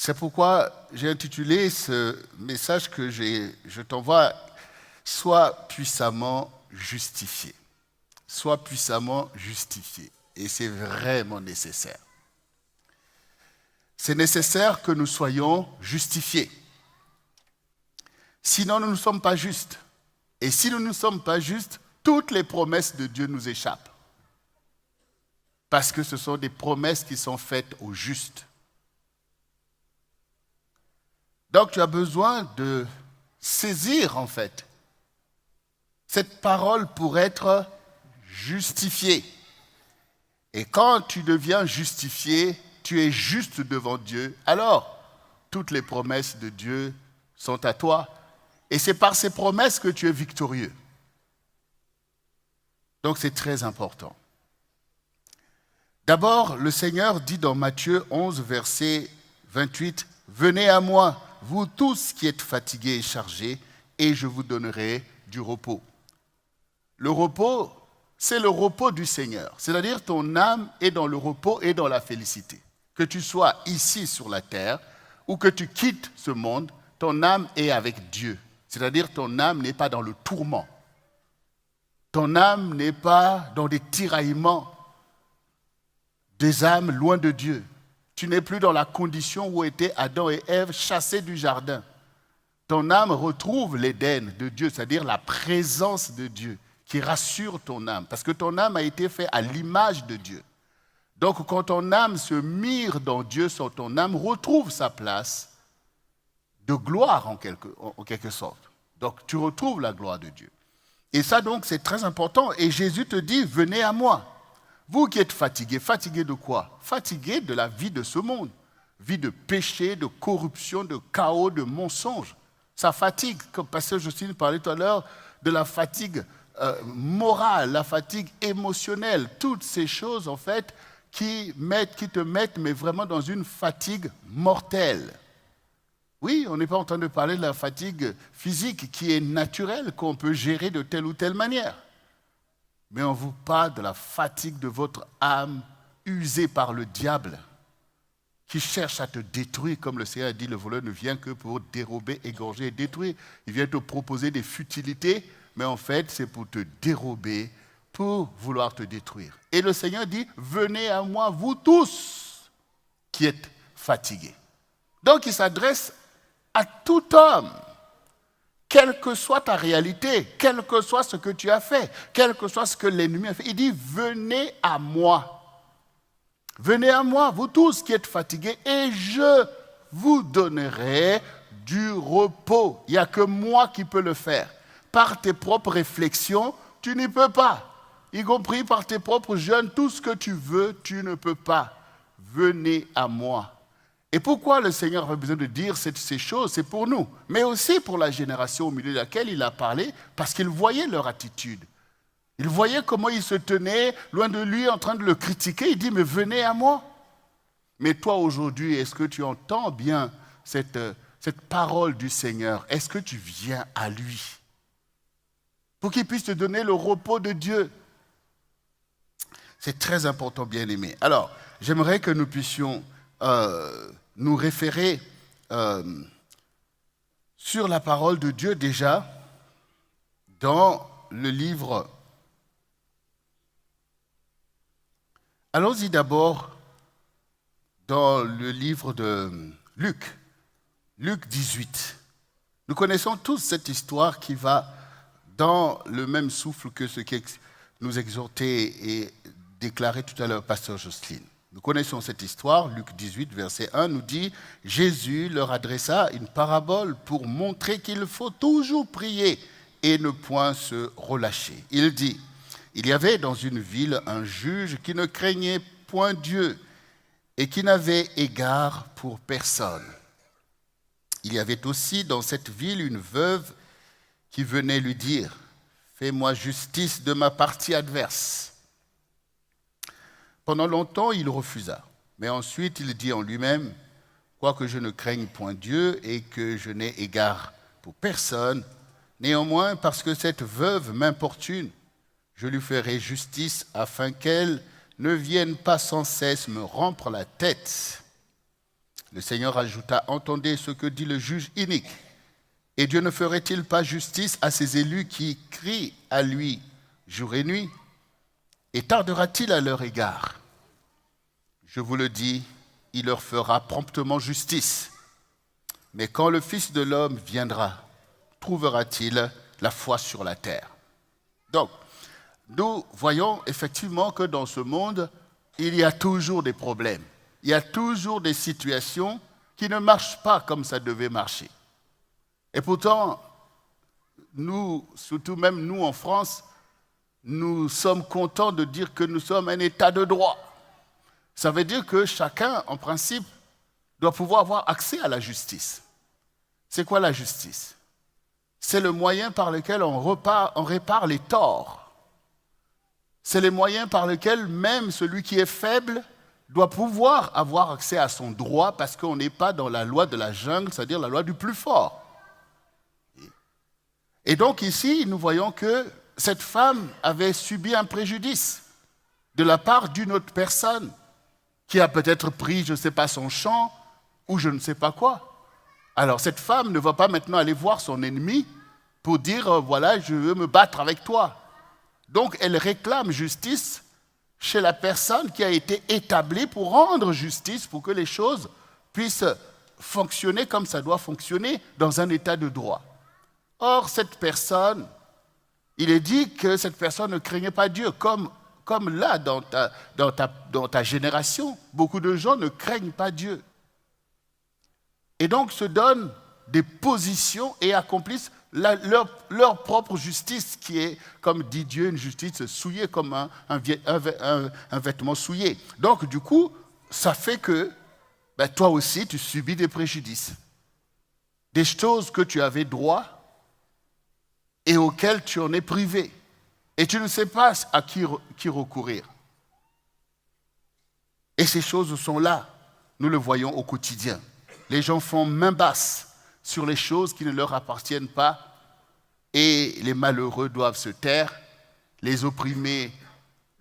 C'est pourquoi j'ai intitulé ce message que je t'envoie « Sois puissamment justifié ». Sois puissamment justifié. Et c'est vraiment nécessaire. C'est nécessaire que nous soyons justifiés. Sinon, nous ne sommes pas justes. Et si nous ne sommes pas justes, toutes les promesses de Dieu nous échappent. Parce que ce sont des promesses qui sont faites aux justes. Donc tu as besoin de saisir en fait cette parole pour être justifié. Et quand tu deviens justifié, tu es juste devant Dieu, alors toutes les promesses de Dieu sont à toi. Et c'est par ces promesses que tu es victorieux. Donc c'est très important. D'abord, le Seigneur dit dans Matthieu 11, verset 28, « Venez à moi, vous tous qui êtes fatigués et chargés, et je vous donnerai du repos. » Le repos, c'est le repos du Seigneur. C'est-à-dire ton âme est dans le repos et dans la félicité. Que tu sois ici sur la terre ou que tu quittes ce monde, ton âme est avec Dieu. C'est-à-dire ton âme n'est pas dans le tourment. Ton âme n'est pas dans des tiraillements des âmes loin de Dieu. Tu n'es plus dans la condition où étaient Adam et Ève chassés du jardin. Ton âme retrouve l'Éden de Dieu, c'est-à-dire la présence de Dieu qui rassure ton âme. Parce que ton âme a été faite à l'image de Dieu. Donc quand ton âme se mire dans Dieu, ton âme retrouve sa place de gloire en quelque sorte. Donc tu retrouves la gloire de Dieu. Et ça donc c'est très important. Et Jésus te dit, venez à moi. Vous qui êtes fatigués, fatigués de quoi? Fatigués de la vie de ce monde. Vie de péché, de corruption, de chaos, de mensonges. Ça fatigue, comme Pasteur Justine parlait tout à l'heure, de la fatigue morale, la fatigue émotionnelle. Toutes ces choses en fait qui te mettent mais vraiment dans une fatigue mortelle. Oui, on n'est pas en train de parler de la fatigue physique qui est naturelle, qu'on peut gérer de telle ou telle manière. Mais on vous parle de la fatigue de votre âme usée par le diable qui cherche à te détruire. Comme le Seigneur a dit, le voleur ne vient que pour dérober, égorger et détruire. Il vient te proposer des futilités, mais en fait, c'est pour te dérober, pour vouloir te détruire. Et le Seigneur dit, venez à moi, vous tous qui êtes fatigués. Donc, il s'adresse à tout homme. Quelle que soit ta réalité, quel que soit ce que tu as fait, quel que soit ce que l'ennemi a fait, il dit, venez à moi. Venez à moi, vous tous qui êtes fatigués, et je vous donnerai du repos. Il n'y a que moi qui peux le faire. Par tes propres réflexions, tu n'y peux pas. Y compris par tes propres jeûnes, tout ce que tu veux, tu ne peux pas. Venez à moi. Et pourquoi le Seigneur avait besoin de dire ces choses? C'est pour nous, mais aussi pour la génération au milieu de laquelle il a parlé, parce qu'il voyait leur attitude. Il voyait comment ils se tenaient loin de lui en train de le critiquer. Il dit, mais venez à moi. Mais toi aujourd'hui, est-ce que tu entends bien cette parole du Seigneur? Est-ce que tu viens à lui? Pour qu'il puisse te donner le repos de Dieu. C'est très important, bien-aimé. Alors, j'aimerais que nous puissions nous référer sur la parole de Dieu déjà dans le livre. Allons-y d'abord dans le livre de Luc, Luc 18. Nous connaissons tous cette histoire qui va dans le même souffle que ce qui nous exhortait et déclarait tout à l'heure Pasteur Jocelyne. Nous connaissons cette histoire, Luc 18, verset 1 nous dit « Jésus leur adressa une parabole pour montrer qu'il faut toujours prier et ne point se relâcher. Il dit « Il y avait dans une ville un juge qui ne craignait point Dieu et qui n'avait égard pour personne. Il y avait aussi dans cette ville une veuve qui venait lui dire « Fais-moi justice de ma partie adverse. » Pendant longtemps, il refusa. Mais ensuite, il dit en lui-même, « Quoique je ne craigne point Dieu et que je n'ai égard pour personne, néanmoins, parce que cette veuve m'importune, je lui ferai justice afin qu'elle ne vienne pas sans cesse me rompre la tête. » Le Seigneur ajouta, entendez ce que dit le juge inique. Et Dieu ne ferait-il pas justice à ses élus qui crient à lui jour et nuit? Et tardera-t-il à leur égard? Je vous le dis, il leur fera promptement justice. Mais quand le Fils de l'homme viendra, trouvera-t-il la foi sur la terre? Donc, nous voyons effectivement que dans ce monde, il y a toujours des problèmes. Il y a toujours des situations qui ne marchent pas comme ça devait marcher. Et pourtant, nous, surtout même nous en France, nous sommes contents de dire que nous sommes un État de droit. Ça veut dire que chacun, en principe, doit pouvoir avoir accès à la justice. C'est quoi la justice? C'est le moyen par lequel on répare les torts. C'est le moyen par lequel même celui qui est faible doit pouvoir avoir accès à son droit parce qu'on n'est pas dans la loi de la jungle, c'est-à-dire la loi du plus fort. Et donc ici, nous voyons que cette femme avait subi un préjudice de la part d'une autre personne qui a peut-être pris, je ne sais pas, son champ ou je ne sais pas quoi. Alors cette femme ne va pas maintenant aller voir son ennemi pour dire, voilà, je veux me battre avec toi. Donc elle réclame justice chez la personne qui a été établie pour rendre justice, pour que les choses puissent fonctionner comme ça doit fonctionner dans un état de droit. Or, cette personne, il est dit que cette personne ne craignait pas Dieu, comme là, dans ta génération, beaucoup de gens ne craignent pas Dieu. Et donc se donnent des positions et accomplissent leur propre justice, qui est, comme dit Dieu, une justice souillée comme un vêtement souillé. Donc, du coup, ça fait que toi aussi, tu subis des préjudices. Des choses que tu avais droit et auxquelles tu en es privé. Et tu ne sais pas à qui recourir. Et ces choses sont là. Nous le voyons au quotidien. Les gens font main basse sur les choses qui ne leur appartiennent pas et les malheureux doivent se taire, les opprimés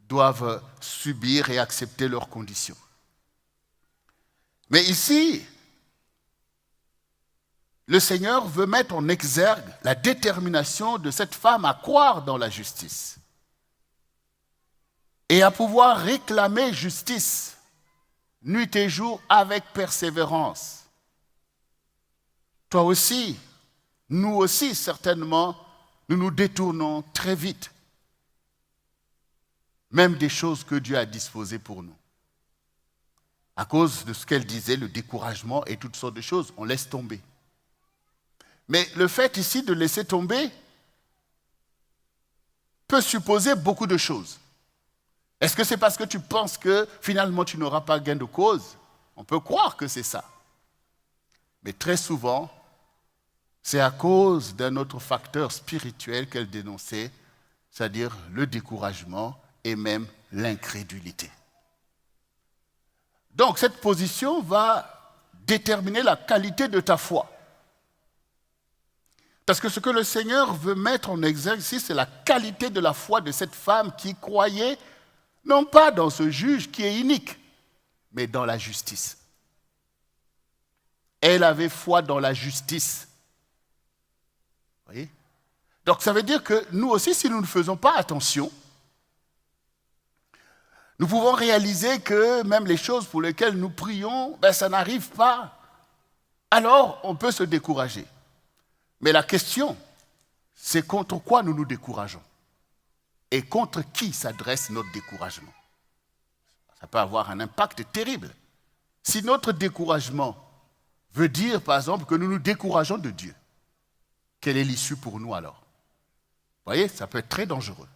doivent subir et accepter leurs conditions. Mais ici, le Seigneur veut mettre en exergue la détermination de cette femme à croire dans la justice et à pouvoir réclamer justice nuit et jour avec persévérance. Toi aussi, nous aussi certainement, nous nous détournons très vite, même des choses que Dieu a disposées pour nous. À cause de ce qu'elle disait, le découragement et toutes sortes de choses, on laisse tomber. Mais le fait ici de laisser tomber peut supposer beaucoup de choses. Est-ce que c'est parce que tu penses que finalement tu n'auras pas gain de cause? On peut croire que c'est ça. Mais très souvent, c'est à cause d'un autre facteur spirituel qu'elle dénonçait, c'est-à-dire le découragement et même l'incrédulité. Donc cette position va déterminer la qualité de ta foi. Parce que ce que le Seigneur veut mettre en exergue ici, c'est la qualité de la foi de cette femme qui croyait, non pas dans ce juge qui est inique, mais dans la justice. Elle avait foi dans la justice. Vous voyez? Donc ça veut dire que nous aussi, si nous ne faisons pas attention, nous pouvons réaliser que même les choses pour lesquelles nous prions, ça n'arrive pas. Alors, on peut se décourager. Mais la question, c'est contre quoi nous nous décourageons et contre qui s'adresse notre découragement. Ça peut avoir un impact terrible. Si notre découragement veut dire, par exemple, que nous nous décourageons de Dieu, quelle est l'issue pour nous alors? Vous voyez, ça peut être très dangereux.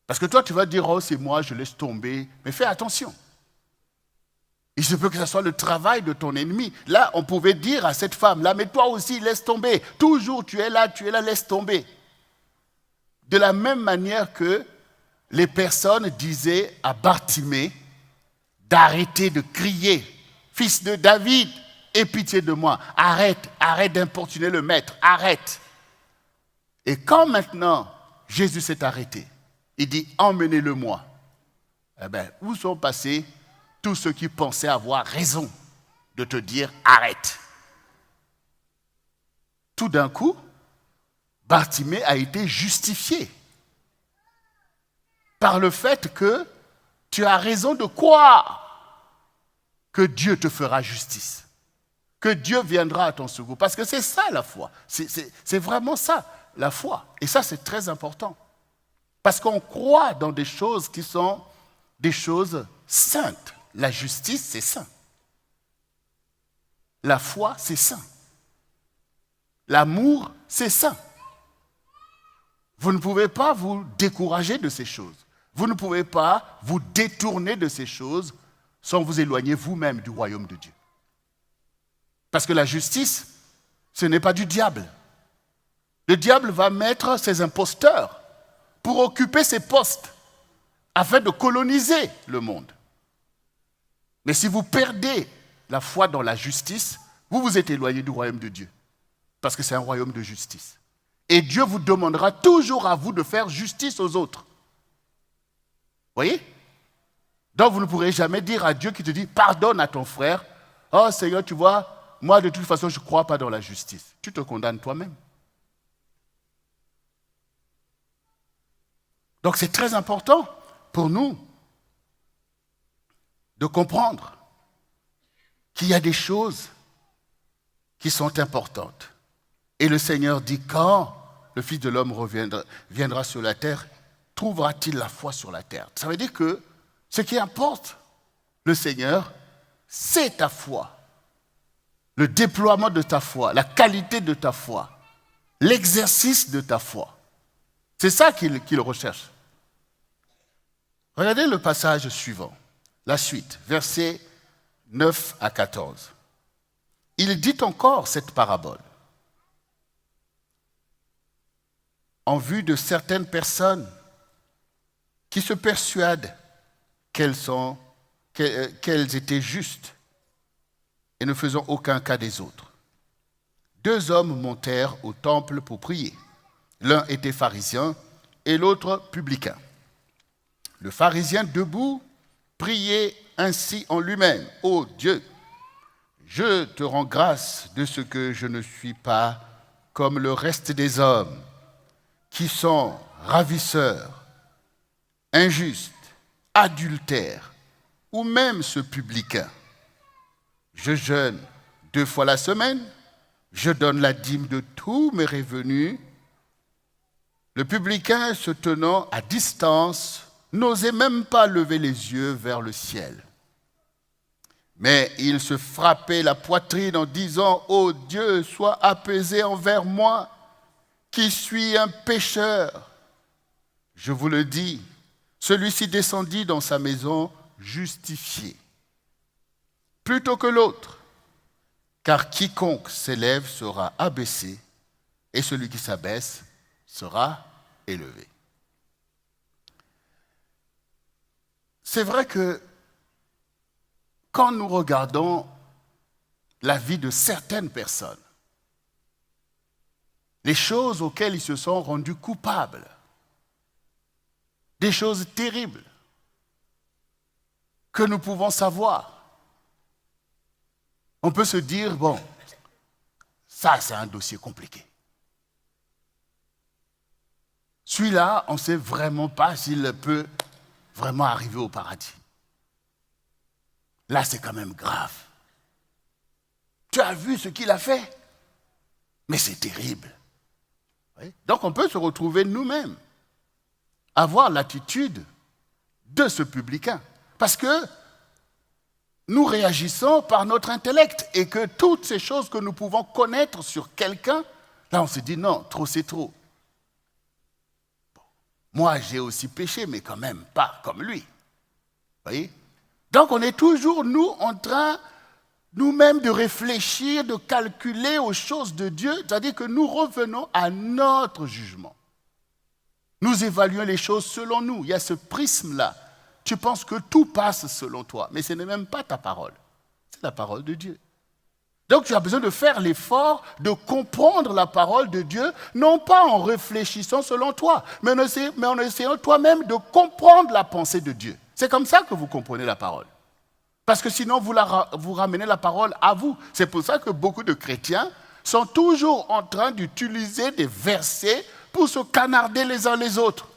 Parce que toi, tu vas dire, oh, c'est moi, je laisse tomber. Mais fais attention. Il se peut que ce soit le travail de ton ennemi. Là, on pouvait dire à cette femme-là, mais toi aussi, laisse tomber. Toujours, tu es là, laisse tomber. De la même manière que les personnes disaient à Bartimée d'arrêter de crier, « Fils de David, aie pitié de moi. Arrête d'importuner le maître, arrête. » Et quand maintenant Jésus s'est arrêté, il dit, « Emmenez-le-moi. » Eh bien, où sont passés tous ceux qui pensaient avoir raison de te dire arrête. Tout d'un coup, Bartimée a été justifié par le fait que tu as raison de croire que Dieu te fera justice, que Dieu viendra à ton secours. Parce que c'est ça la foi, c'est vraiment ça, la foi. Et ça, c'est très important. Parce qu'on croit dans des choses qui sont des choses saintes. La justice, c'est saint. La foi, c'est saint. L'amour, c'est saint. Vous ne pouvez pas vous décourager de ces choses. Vous ne pouvez pas vous détourner de ces choses sans vous éloigner vous-même du royaume de Dieu. Parce que la justice, ce n'est pas du diable. Le diable va mettre ses imposteurs pour occuper ses postes afin de coloniser le monde. Mais si vous perdez la foi dans la justice, vous vous êtes éloigné du royaume de Dieu. Parce que c'est un royaume de justice. Et Dieu vous demandera toujours à vous de faire justice aux autres. Voyez? Donc vous ne pourrez jamais dire à Dieu qui te dit pardonne à ton frère. Oh Seigneur, tu vois, moi de toute façon je ne crois pas dans la justice. Tu te condamnes toi-même. Donc c'est très important pour nous de comprendre qu'il y a des choses qui sont importantes. Et le Seigneur dit, quand le Fils de l'homme viendra sur la terre, trouvera-t-il la foi sur la terre? Ça veut dire que ce qui importe, le Seigneur, c'est ta foi. Le déploiement de ta foi, la qualité de ta foi, l'exercice de ta foi. C'est ça qu'il recherche. Regardez le passage suivant, la suite, versets 9 à 14. Il dit encore cette parabole en vue de certaines personnes qui se persuadent qu'elles étaient justes et ne faisant aucun cas des autres. 2 hommes montèrent au temple pour prier. L'un était pharisien et l'autre publicain. Le pharisien debout priait ainsi en lui-même. « Ô Dieu, je te rends grâce de ce que je ne suis pas comme le reste des hommes, qui sont ravisseurs, injustes, adultères, ou même ce publicain. Je jeûne 2 fois la semaine, je donne la dîme de tous mes revenus. » Le publicain, se tenant à distance, n'osait même pas lever les yeux vers le ciel. Mais il se frappait la poitrine en disant « Ô Dieu, sois apaisé envers moi, qui suis un pécheur. » Je vous le dis, celui-ci descendit dans sa maison justifié, plutôt que l'autre, car quiconque s'élève sera abaissé, et celui qui s'abaisse sera élevé. C'est vrai que quand nous regardons la vie de certaines personnes, les choses auxquelles ils se sont rendus coupables, des choses terribles que nous pouvons savoir, on peut se dire, bon, ça c'est un dossier compliqué. Celui-là, on ne sait vraiment pas s'il peut vraiment arriver au paradis. Là, c'est quand même grave. Tu as vu ce qu'il a fait? Mais c'est terrible. Oui. Donc, on peut se retrouver nous-mêmes, avoir l'attitude de ce publicain. Parce que nous réagissons par notre intellect et que toutes ces choses que nous pouvons connaître sur quelqu'un, là, on se dit non, trop c'est trop. Moi, j'ai aussi péché, mais quand même pas comme lui. Vous voyez? Donc, on est toujours, nous, en train, nous-mêmes, de réfléchir, de calculer aux choses de Dieu, c'est-à-dire que nous revenons à notre jugement. Nous évaluons les choses selon nous. Il y a ce prisme-là. Tu penses que tout passe selon toi, mais ce n'est même pas ta parole. C'est la parole de Dieu. Donc tu as besoin de faire l'effort de comprendre la parole de Dieu, non pas en réfléchissant selon toi, mais en essayant toi-même de comprendre la pensée de Dieu. C'est comme ça que vous comprenez la parole. Parce que sinon, vous ramenez la parole à vous. C'est pour ça que beaucoup de chrétiens sont toujours en train d'utiliser des versets pour se canarder les uns les autres.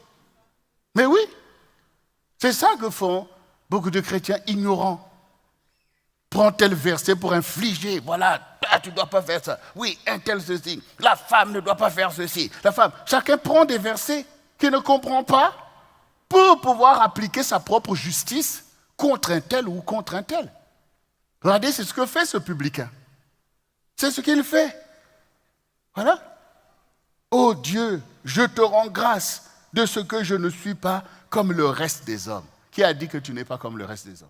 Mais oui, c'est ça que font beaucoup de chrétiens ignorants. Prends tel verset pour infliger, voilà, tu ne dois pas faire ça. Oui, un tel ceci, la femme ne doit pas faire ceci. La femme, chacun prend des versets qu'il ne comprend pas pour pouvoir appliquer sa propre justice contre un tel ou contre un tel. Regardez, c'est ce que fait ce publicain. C'est ce qu'il fait. Voilà. Oh Dieu, je te rends grâce de ce que je ne suis pas comme le reste des hommes. Qui a dit que tu n'es pas comme le reste des hommes?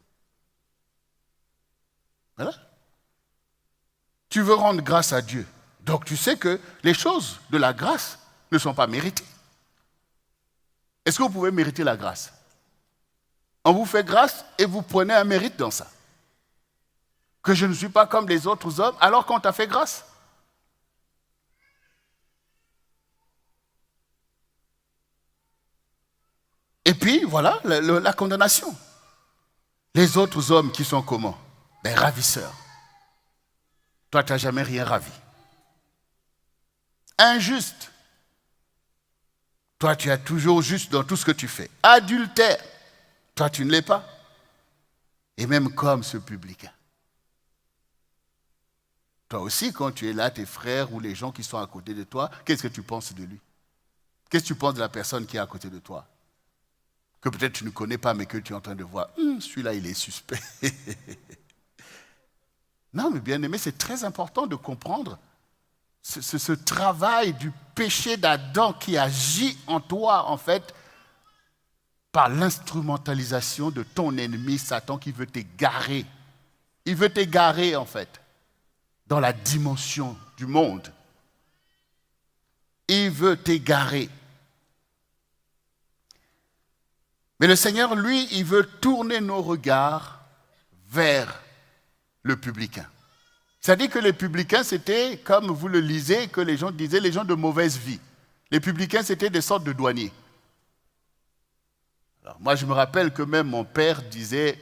Voilà. Tu veux rendre grâce à Dieu. Donc tu sais que les choses de la grâce ne sont pas méritées. Est-ce que vous pouvez mériter la grâce? On vous fait grâce et vous prenez un mérite dans ça. Que je ne suis pas comme les autres hommes alors qu'on t'a fait grâce. Et puis voilà la condamnation. Les autres hommes qui sont comment? Ben, ravisseurs. Toi, tu n'as jamais rien ravi. Injuste. Toi, tu es toujours juste dans tout ce que tu fais. Adultère. Toi, tu ne l'es pas. Et même comme ce publicain. Toi aussi, quand tu es là, tes frères ou les gens qui sont à côté de toi, qu'est-ce que tu penses de lui? Qu'est-ce que tu penses de la personne qui est à côté de toi? Que peut-être tu ne connais pas, mais que tu es en train de voir. Celui-là, il est suspect. Non, mais bien aimé, c'est très important de comprendre ce travail du péché d'Adam qui agit en toi, en fait, par l'instrumentalisation de ton ennemi, Satan, qui veut t'égarer. Il veut t'égarer, en fait, dans la dimension du monde. Il veut t'égarer. Mais le Seigneur, lui, il veut tourner nos regards vers le publicain. C'est-à-dire que les publicains, c'était, comme vous le lisez, que les gens disaient, les gens de mauvaise vie. Les publicains, c'était des sortes de douaniers. Alors, moi, je me rappelle que même mon père disait,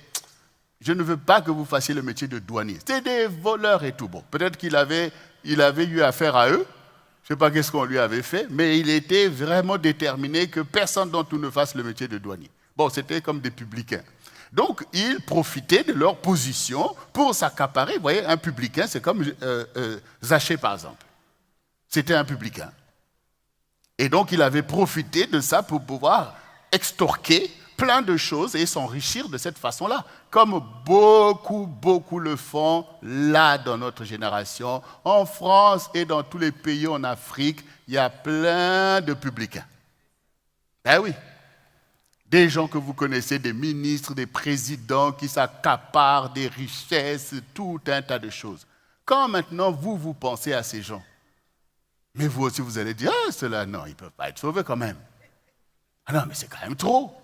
je ne veux pas que vous fassiez le métier de douanier. C'était des voleurs et tout. Bon, peut-être qu'il avait eu affaire à eux. Je ne sais pas qu'est-ce qu'on lui avait fait, mais il était vraiment déterminé que personne d'entre nous ne fasse le métier de douanier. Bon, c'était comme des publicains. Donc, ils profitaient de leur position pour s'accaparer. Vous voyez, un publicain, c'est comme Zachée, par exemple. C'était un publicain. Et donc, il avait profité de ça pour pouvoir extorquer plein de choses et s'enrichir de cette façon-là. Comme beaucoup le font là dans notre génération. En France et dans tous les pays en Afrique, il y a plein de publicains. Ben oui. Des gens que vous connaissez, des ministres, des présidents qui s'accaparent des richesses, tout un tas de choses. Quand maintenant vous pensez à ces gens, mais vous aussi vous allez dire, ceux-là, non, ils ne peuvent pas être sauvés quand même. Ah non, mais c'est quand même trop.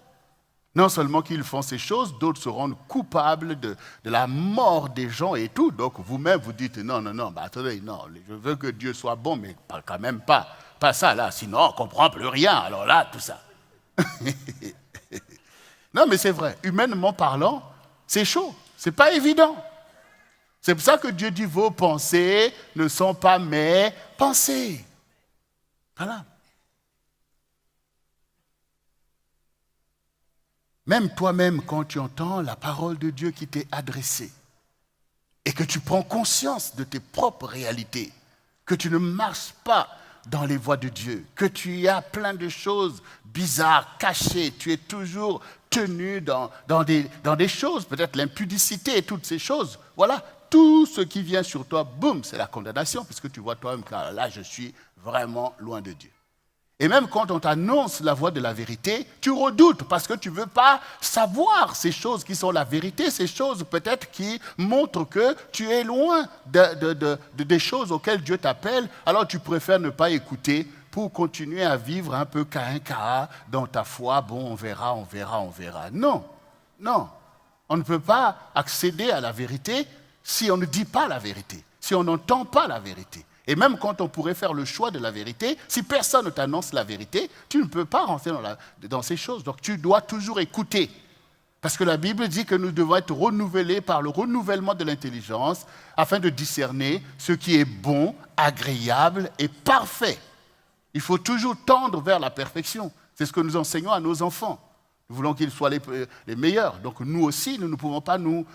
Non seulement qu'ils font ces choses, d'autres se rendent coupables de la mort des gens et tout. Donc vous-même, vous dites, non, attendez, non, je veux que Dieu soit bon, mais quand même pas ça là, sinon on ne comprend plus rien. Alors là, tout ça. Non, mais c'est vrai, humainement parlant, c'est chaud, c'est pas évident. C'est pour ça que Dieu dit, vos pensées ne sont pas mes pensées. Voilà. Même toi-même, quand tu entends la parole de Dieu qui t'est adressée et que tu prends conscience de tes propres réalités, que tu ne marches pas dans les voies de Dieu, que tu as plein de choses bizarres, cachées, tu es toujours tenu dans des choses, peut-être l'impudicité et toutes ces choses. Voilà, tout ce qui vient sur toi, boum, c'est la condamnation, puisque tu vois toi-même que là, je suis vraiment loin de Dieu. Et même quand on t'annonce la voie de la vérité, tu redoutes parce que tu ne veux pas savoir ces choses qui sont la vérité, ces choses peut-être qui montrent que tu es loin des choses auxquelles Dieu t'appelle. Alors tu préfères ne pas écouter pour continuer à vivre un peu caïn-caïn dans ta foi. Bon, on verra. Non. On ne peut pas accéder à la vérité si on ne dit pas la vérité, si on n'entend pas la vérité. Et même quand on pourrait faire le choix de la vérité, si personne ne t'annonce la vérité, tu ne peux pas rentrer dans ces choses. Donc tu dois toujours écouter. Parce que la Bible dit que nous devons être renouvelés par le renouvellement de l'intelligence afin de discerner ce qui est bon, agréable et parfait. Il faut toujours tendre vers la perfection. C'est ce que nous enseignons à nos enfants. Nous voulons qu'ils soient les meilleurs. Donc nous aussi, nous ne pouvons pas nous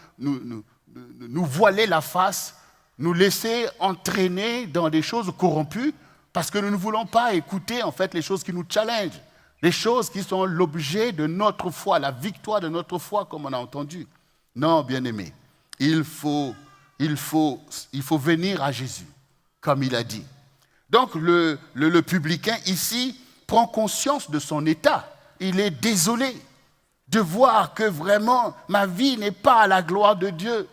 voiler la face, nous laisser entraîner dans des choses corrompues parce que nous ne voulons pas écouter en fait les choses qui nous challengent, les choses qui sont l'objet de notre foi, la victoire de notre foi comme on a entendu. Non, bien-aimés, il faut venir à Jésus, comme il a dit. Donc le publicain ici prend conscience de son état. Il est désolé de voir que vraiment ma vie n'est pas à la gloire de Dieu.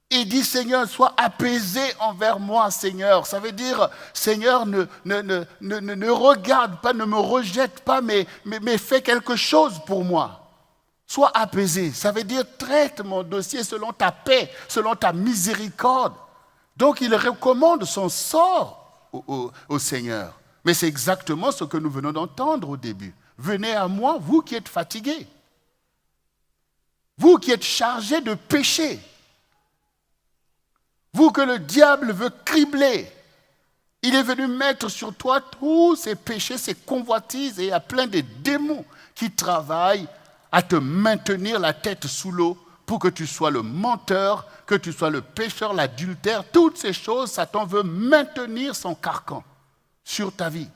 Il dit, Seigneur, sois apaisé envers moi, Seigneur. Ça veut dire, Seigneur, ne regarde pas, ne me rejette pas, mais fais quelque chose pour moi. Sois apaisé. Ça veut dire, traite mon dossier selon ta paix, selon ta miséricorde. Donc, il recommande son sort au Seigneur. Mais c'est exactement ce que nous venons d'entendre au début. Venez à moi, vous qui êtes fatigués. Vous qui êtes chargés de péché. Vous que le diable veut cribler. Il est venu mettre sur toi tous ces péchés, ces convoitises, et il y a plein de démons qui travaillent à te maintenir la tête sous l'eau pour que tu sois le menteur, que tu sois le pécheur, l'adultère. Toutes ces choses, Satan veut maintenir son carcan sur ta vie.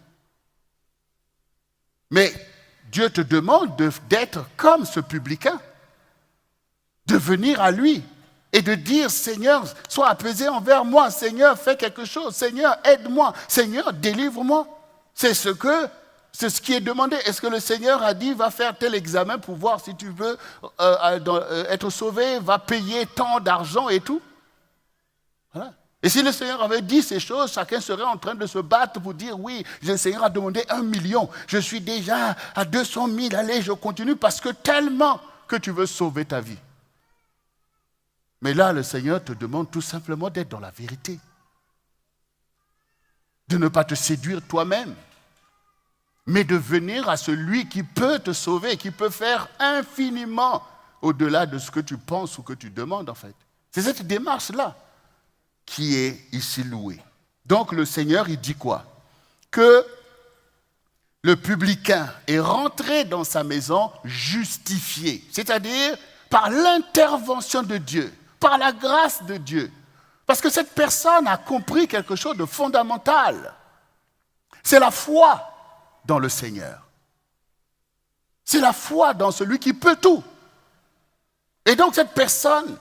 Mais Dieu te demande d'être comme ce publicain, de venir à lui et de dire, Seigneur, sois apaisé envers moi, Seigneur, fais quelque chose, Seigneur, aide-moi, Seigneur, délivre-moi. C'est ce qui est demandé. Est-ce que le Seigneur a dit, va faire tel examen pour voir si tu veux être sauvé, va payer tant d'argent et tout? Voilà. Et si le Seigneur avait dit ces choses, chacun serait en train de se battre pour dire, oui, le Seigneur a demandé 1 million, je suis déjà à 200 000, allez, je continue parce que tellement que tu veux sauver ta vie. Mais là, le Seigneur te demande tout simplement d'être dans la vérité. De ne pas te séduire toi-même, mais de venir à celui qui peut te sauver, qui peut faire infiniment au-delà de ce que tu penses ou que tu demandes en fait. C'est cette démarche-là qui est ici louée. Donc le Seigneur, il dit quoi? Que le publicain est rentré dans sa maison justifié, c'est-à-dire par l'intervention de Dieu, par la grâce de Dieu. Parce que cette personne a compris quelque chose de fondamental. C'est la foi dans le Seigneur. C'est la foi dans celui qui peut tout. Et donc cette personne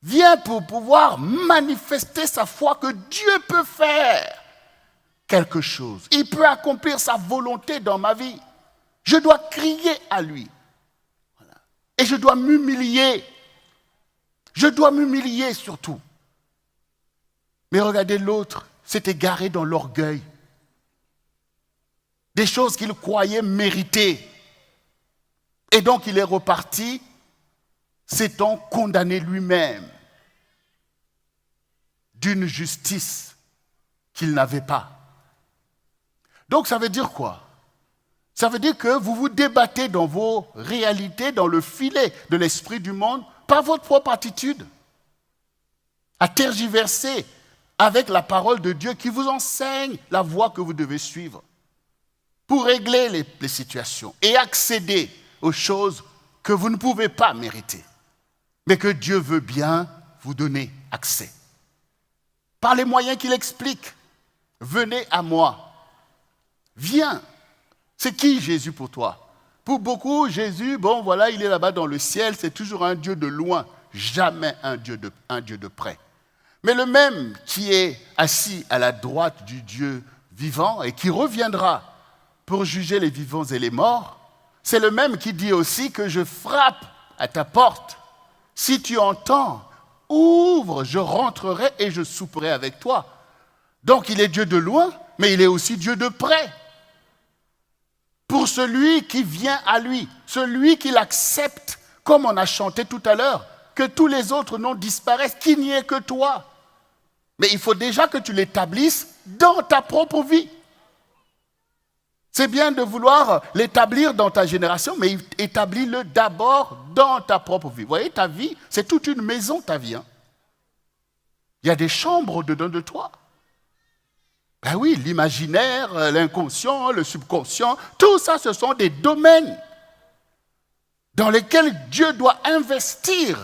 vient pour pouvoir manifester sa foi que Dieu peut faire quelque chose. Il peut accomplir sa volonté dans ma vie. Je dois crier à lui. Voilà. Et je dois m'humilier. Je dois m'humilier surtout. Mais regardez l'autre, s'est égaré dans l'orgueil. Des choses qu'il croyait mériter. Et donc il est reparti, s'étant condamné lui-même d'une justice qu'il n'avait pas. Donc ça veut dire quoi? Ça veut dire que vous vous débattez dans vos réalités, dans le filet de l'esprit du monde, par votre propre attitude, à tergiverser avec la parole de Dieu qui vous enseigne la voie que vous devez suivre pour régler les situations et accéder aux choses que vous ne pouvez pas mériter, mais que Dieu veut bien vous donner accès. Par les moyens qu'il explique, venez à moi, viens. C'est qui Jésus pour toi? Pour beaucoup, Jésus, bon voilà, il est là-bas dans le ciel, c'est toujours un Dieu de loin, jamais un Dieu de près. Mais le même qui est assis à la droite du Dieu vivant et qui reviendra pour juger les vivants et les morts, c'est le même qui dit aussi que je frappe à ta porte. Si tu entends, ouvre, je rentrerai et je souperai avec toi. Donc il est Dieu de loin, mais il est aussi Dieu de près. Pour celui qui vient à lui, celui qui l'accepte, comme on a chanté tout à l'heure, que tous les autres noms disparaissent, qu'il n'y ait que toi. Mais il faut déjà que tu l'établisses dans ta propre vie. C'est bien de vouloir l'établir dans ta génération, mais établis-le d'abord dans ta propre vie. Vous voyez, ta vie, c'est toute une maison, ta vie. Hein. Il y a des chambres dedans de toi. Ben oui, l'imaginaire, l'inconscient, le subconscient, tout ça, ce sont des domaines dans lesquels Dieu doit investir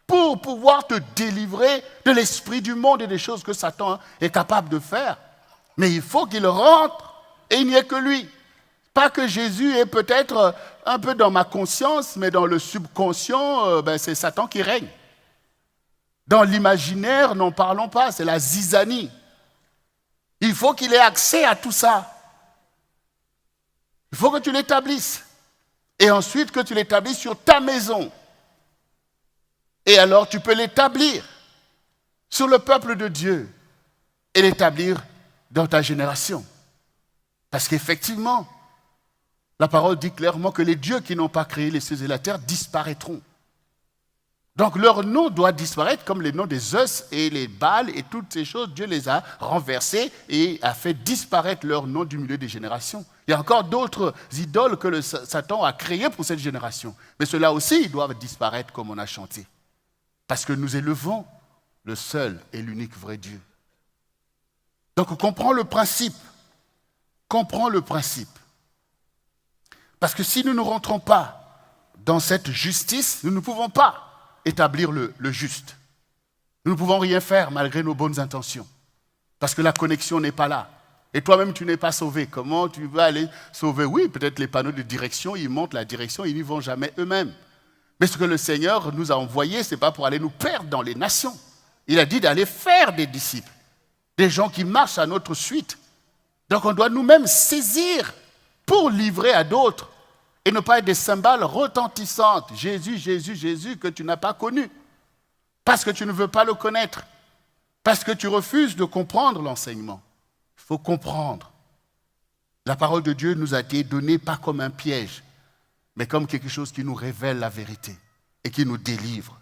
pour pouvoir te délivrer de l'esprit du monde et des choses que Satan est capable de faire. Mais il faut qu'il rentre et il n'y ait que lui. Pas que Jésus est peut-être un peu dans ma conscience, mais dans le subconscient, c'est Satan qui règne. Dans l'imaginaire, n'en parlons pas, c'est la zizanie. Il faut qu'il ait accès à tout ça. Il faut que tu l'établisses. Et ensuite que tu l'établisses sur ta maison. Et alors tu peux l'établir sur le peuple de Dieu et l'établir dans ta génération. Parce qu'effectivement, la parole dit clairement que les dieux qui n'ont pas créé les cieux et la terre disparaîtront. Donc leur nom doit disparaître comme les noms des Zeus et les Baals et toutes ces choses. Dieu les a renversés et a fait disparaître leur nom du milieu des générations. Il y a encore d'autres idoles que le Satan a créées pour cette génération. Mais ceux-là aussi, ils doivent disparaître comme on a chanté. Parce que nous élevons le seul et l'unique vrai Dieu. Donc comprends le principe. Comprends le principe. Parce que si nous ne rentrons pas dans cette justice, nous ne pouvons pas établir le juste. Nous ne pouvons rien faire malgré nos bonnes intentions. Parce que la connexion n'est pas là. Et toi-même, tu n'es pas sauvé. Comment tu vas aller sauver? Oui, peut-être les panneaux de direction, ils montrent la direction, ils n'y vont jamais eux-mêmes. Mais ce que le Seigneur nous a envoyé, ce n'est pas pour aller nous perdre dans les nations. Il a dit d'aller faire des disciples, des gens qui marchent à notre suite. Donc on doit nous-mêmes saisir pour livrer à d'autres et ne pas être des cymbales retentissantes. Jésus, Jésus, Jésus, que tu n'as pas connu. Parce que tu ne veux pas le connaître. Parce que tu refuses de comprendre l'enseignement. Il faut comprendre. La parole de Dieu nous a été donnée pas comme un piège, mais comme quelque chose qui nous révèle la vérité et qui nous délivre.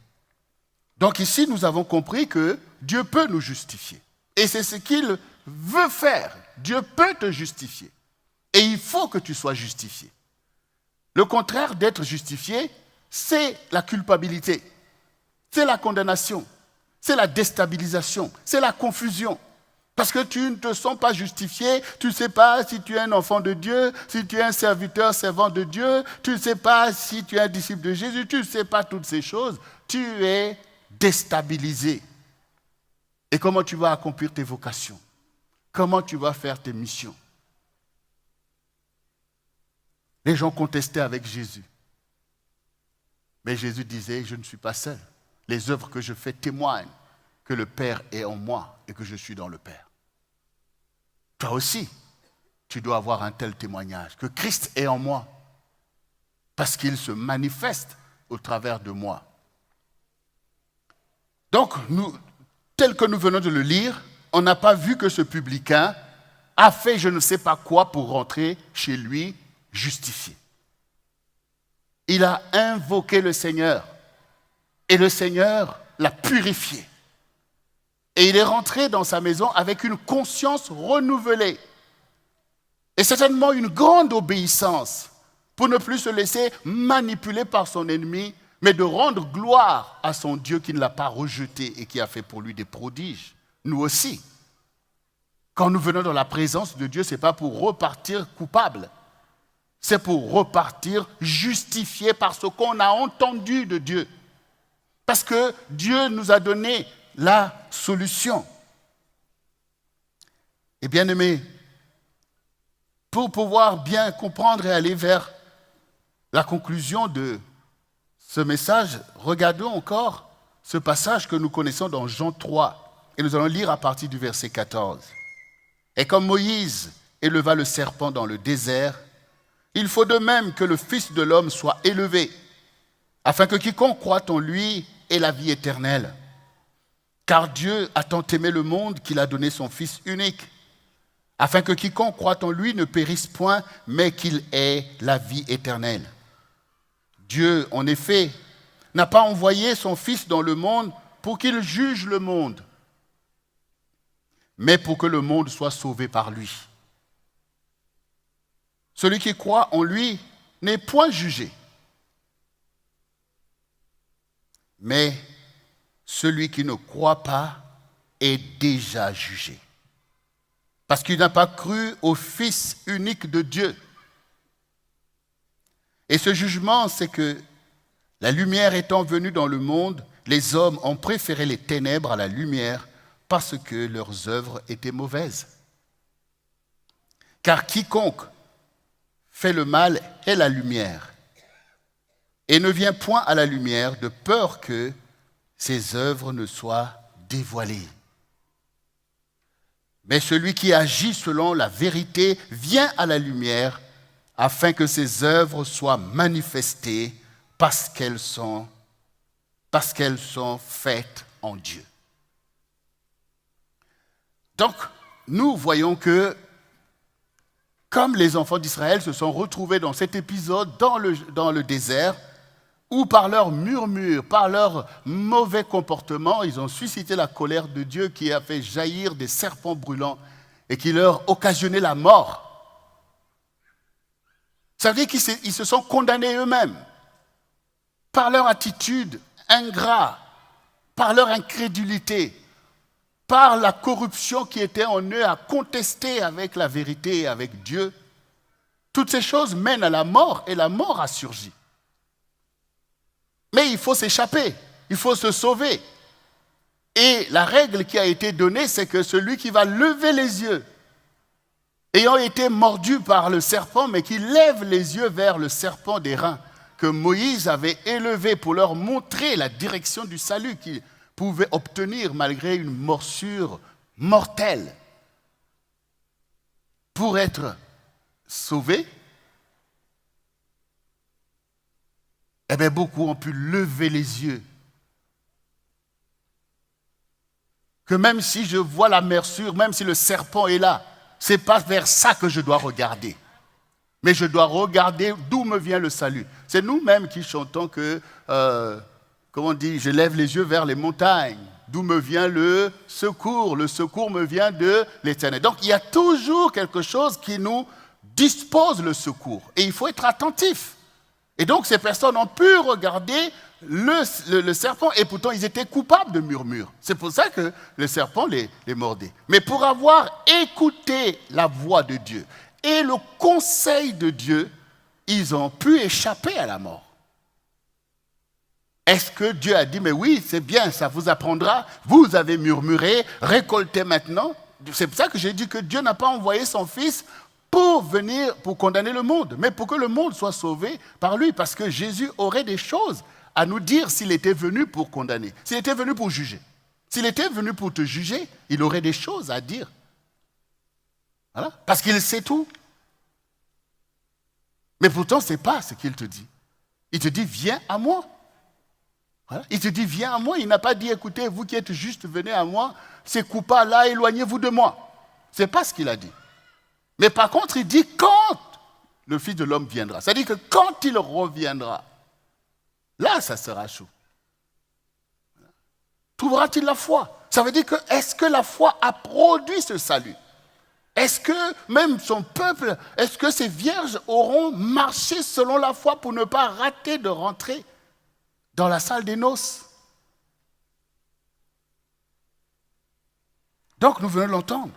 Donc ici, nous avons compris que Dieu peut nous justifier. Et c'est ce qu'il veut faire. Dieu peut te justifier. Et il faut que tu sois justifié. Le contraire d'être justifié, c'est la culpabilité, c'est la condamnation, c'est la déstabilisation, c'est la confusion. Parce que tu ne te sens pas justifié, tu ne sais pas si tu es un enfant de Dieu, si tu es un serviteur, servant de Dieu, tu ne sais pas si tu es un disciple de Jésus, tu ne sais pas toutes ces choses, tu es déstabilisé. Et comment tu vas accomplir tes vocations? Comment tu vas faire tes missions? Les gens contestaient avec Jésus. Mais Jésus disait, je ne suis pas seul. Les œuvres que je fais témoignent que le Père est en moi et que je suis dans le Père. Toi aussi, tu dois avoir un tel témoignage, que Christ est en moi, parce qu'il se manifeste au travers de moi. Donc, tel que nous venons de le lire, on n'a pas vu que ce publicain a fait je ne sais pas quoi pour rentrer chez lui justifié. Il a invoqué le Seigneur et le Seigneur l'a purifié. Et il est rentré dans sa maison avec une conscience renouvelée. Et certainement une grande obéissance pour ne plus se laisser manipuler par son ennemi, mais de rendre gloire à son Dieu qui ne l'a pas rejeté et qui a fait pour lui des prodiges. Nous aussi. Quand nous venons dans la présence de Dieu, ce n'est pas pour repartir coupable. C'est pour repartir justifié par ce qu'on a entendu de Dieu. Parce que Dieu nous a donné la solution. Et bien aimé, pour pouvoir bien comprendre et aller vers la conclusion de ce message, regardons encore ce passage que nous connaissons dans Jean 3. Et nous allons lire à partir du verset 14. Et comme Moïse éleva le serpent dans le désert, il faut de même que le Fils de l'homme soit élevé, afin que quiconque croit en lui ait la vie éternelle. Car Dieu a tant aimé le monde qu'il a donné son Fils unique, afin que quiconque croit en lui ne périsse point, mais qu'il ait la vie éternelle. Dieu, en effet, n'a pas envoyé son Fils dans le monde pour qu'il juge le monde, mais pour que le monde soit sauvé par lui. Celui qui croit en lui n'est point jugé. Mais celui qui ne croit pas est déjà jugé. Parce qu'il n'a pas cru au Fils unique de Dieu. Et ce jugement, c'est que la lumière étant venue dans le monde, les hommes ont préféré les ténèbres à la lumière parce que leurs œuvres étaient mauvaises. Car quiconque fait le mal est la lumière et ne vient point à la lumière de peur que ses œuvres ne soient dévoilées. Mais celui qui agit selon la vérité vient à la lumière afin que ses œuvres soient manifestées parce qu'elles sont faites en Dieu. Donc, nous voyons que comme les enfants d'Israël se sont retrouvés dans cet épisode dans le désert, où par leur murmure, par leur mauvais comportement, ils ont suscité la colère de Dieu qui a fait jaillir des serpents brûlants et qui leur occasionnait la mort. Ça veut dire qu'ils se sont condamnés eux-mêmes par leur attitude ingrate, par leur incrédulité, par la corruption qui était en eux à contester avec la vérité et avec Dieu. Toutes ces choses mènent à la mort et la mort a surgi. Mais il faut s'échapper, il faut se sauver. Et la règle qui a été donnée, c'est que celui qui va lever les yeux, ayant été mordu par le serpent, mais qui lève les yeux vers le serpent d'airain, que Moïse avait élevé pour leur montrer la direction du salut qu'ils pouvaient obtenir malgré une morsure mortelle. Pour être sauvés, eh bien, beaucoup ont pu lever les yeux. Que même si je vois la morsure, même si le serpent est là, ce n'est pas vers ça que je dois regarder. Mais je dois regarder d'où me vient le salut. C'est nous-mêmes qui chantons que, comment on dit, je lève les yeux vers les montagnes. D'où me vient le secours? Le secours me vient de l'Éternel. Donc il y a toujours quelque chose qui nous dispose le secours. Et il faut être attentif. Et donc ces personnes ont pu regarder le serpent et pourtant ils étaient coupables de murmures. C'est pour ça que le serpent les mordait. Mais pour avoir écouté la voix de Dieu et le conseil de Dieu, ils ont pu échapper à la mort. Est-ce que Dieu a dit, mais oui, c'est bien, ça vous apprendra, vous avez murmuré, récoltez maintenant? C'est pour ça que j'ai dit que Dieu n'a pas envoyé son Fils pour venir, pour condamner le monde, mais pour que le monde soit sauvé par lui, parce que Jésus aurait des choses à nous dire s'il était venu pour condamner, s'il était venu pour juger. S'il était venu pour te juger, il aurait des choses à dire. Voilà, parce qu'il sait tout. Mais pourtant, ce n'est pas ce qu'il te dit. Il te dit, viens à moi. Voilà. Il te dit, viens à moi. Il n'a pas dit, écoutez, vous qui êtes juste, venez à moi. Ces coupables-là, éloignez-vous de moi. Ce n'est pas ce qu'il a dit. Mais par contre, il dit, quand le Fils de l'homme viendra. C'est-à-dire que quand il reviendra, là, ça sera chaud. Voilà. Trouvera-t-il la foi? Ça veut dire que, est-ce que la foi a produit ce salut? Est-ce que même son peuple, est-ce que ces vierges auront marché selon la foi pour ne pas rater de rentrer dans la salle des noces? Donc nous venons de l'entendre.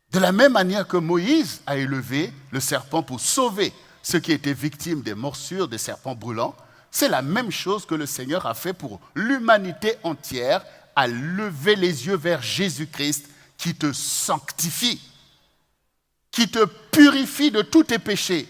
De la même manière que Moïse a élevé le serpent pour sauver ceux qui étaient victimes des morsures des serpents brûlants, c'est la même chose que le Seigneur a fait pour l'humanité entière, à lever les yeux vers Jésus-Christ qui te sanctifie, qui te purifie de tous tes péchés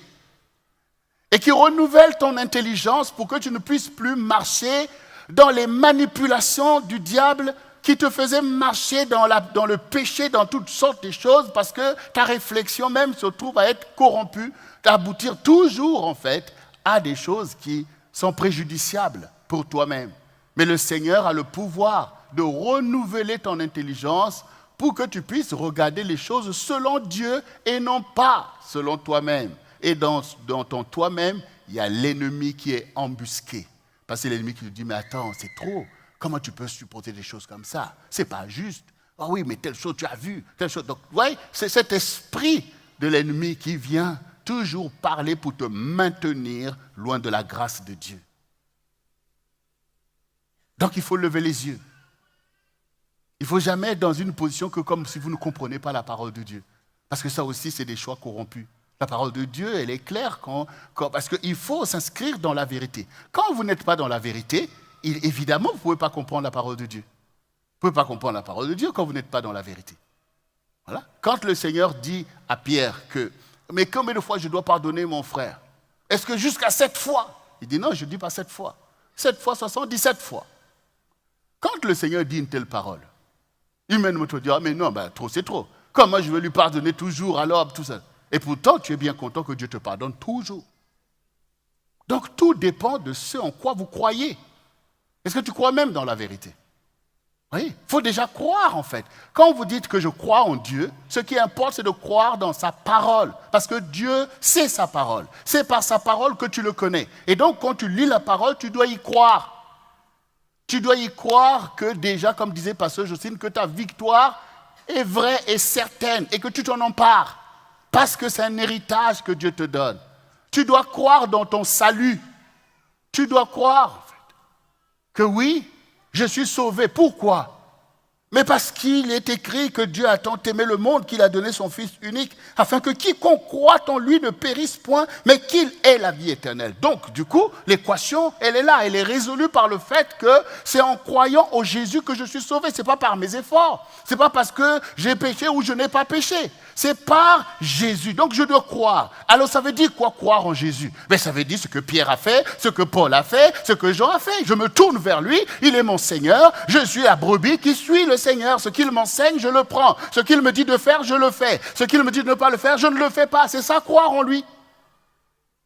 et qui renouvelle ton intelligence pour que tu ne puisses plus marcher dans les manipulations du diable qui te faisait marcher dans le péché, dans toutes sortes de choses, parce que ta réflexion même se trouve à être corrompue, à aboutir toujours en fait à des choses qui sont préjudiciables pour toi-même. Mais le Seigneur a le pouvoir de renouveler ton intelligence pour que tu puisses regarder les choses selon Dieu et non pas selon toi-même. Et dans ton toi-même, il y a l'ennemi qui est embusqué. Parce que c'est l'ennemi qui te dit, mais attends, c'est trop. Comment tu peux supporter des choses comme ça? C'est pas juste. Ah oui, mais telle chose tu as vu, telle chose. Donc, vous voyez, c'est cet esprit de l'ennemi qui vient toujours parler pour te maintenir loin de la grâce de Dieu. Donc il faut lever les yeux. Il ne faut jamais être dans une position que comme si vous ne comprenez pas la parole de Dieu. Parce que ça aussi, c'est des choix corrompus. La parole de Dieu, elle est claire parce qu'il faut s'inscrire dans la vérité. Quand vous n'êtes pas dans la vérité, évidemment, vous ne pouvez pas comprendre la parole de Dieu. Vous ne pouvez pas comprendre la parole de Dieu quand vous n'êtes pas dans la vérité. Voilà. Quand le Seigneur dit à Pierre que « Mais combien de fois je dois pardonner mon frère? Est-ce que jusqu'à 7 fois ?» Il dit « Non, je ne dis pas 7 fois. 7 fois 77 fois. » Quand le Seigneur dit une telle parole, humainement, tu vas dire « Ah mais non, trop c'est trop. Comment je vais lui pardonner toujours alors tout ça ?» Et pourtant, tu es bien content que Dieu te pardonne toujours. Donc tout dépend de ce en quoi vous croyez. Est-ce que tu crois même dans la vérité? Oui, il faut déjà croire en fait. Quand vous dites que je crois en Dieu, ce qui importe c'est de croire dans sa parole. Parce que Dieu, c'est sa parole. C'est par sa parole que tu le connais. Et donc quand tu lis la parole, tu dois y croire. Tu dois y croire que déjà, comme disait Pasteur Jocelyne, que ta victoire est vraie et certaine et que tu t'en empares. Parce que c'est un héritage que Dieu te donne. Tu dois croire dans ton salut. Tu dois croire en fait, que oui, je suis sauvé. Pourquoi? Mais parce qu'il est écrit que Dieu a tant aimé le monde qu'il a donné son Fils unique, afin que quiconque croit en lui ne périsse point, mais qu'il ait la vie éternelle. Donc, du coup, l'équation, elle est là. Elle est résolue par le fait que c'est en croyant au Jésus que je suis sauvé. Ce n'est pas par mes efforts. Ce n'est pas parce que j'ai péché ou je n'ai pas péché. C'est par Jésus. Donc, je dois croire. Alors, ça veut dire quoi, croire en Jésus? Mais ça veut dire ce que Pierre a fait, ce que Paul a fait, ce que Jean a fait. Je me tourne vers lui. Il est mon Seigneur. Je suis la brebis qui suit le Seigneur. Ce qu'il m'enseigne, je le prends. Ce qu'il me dit de faire, je le fais. Ce qu'il me dit de ne pas le faire, je ne le fais pas. C'est ça, croire en lui.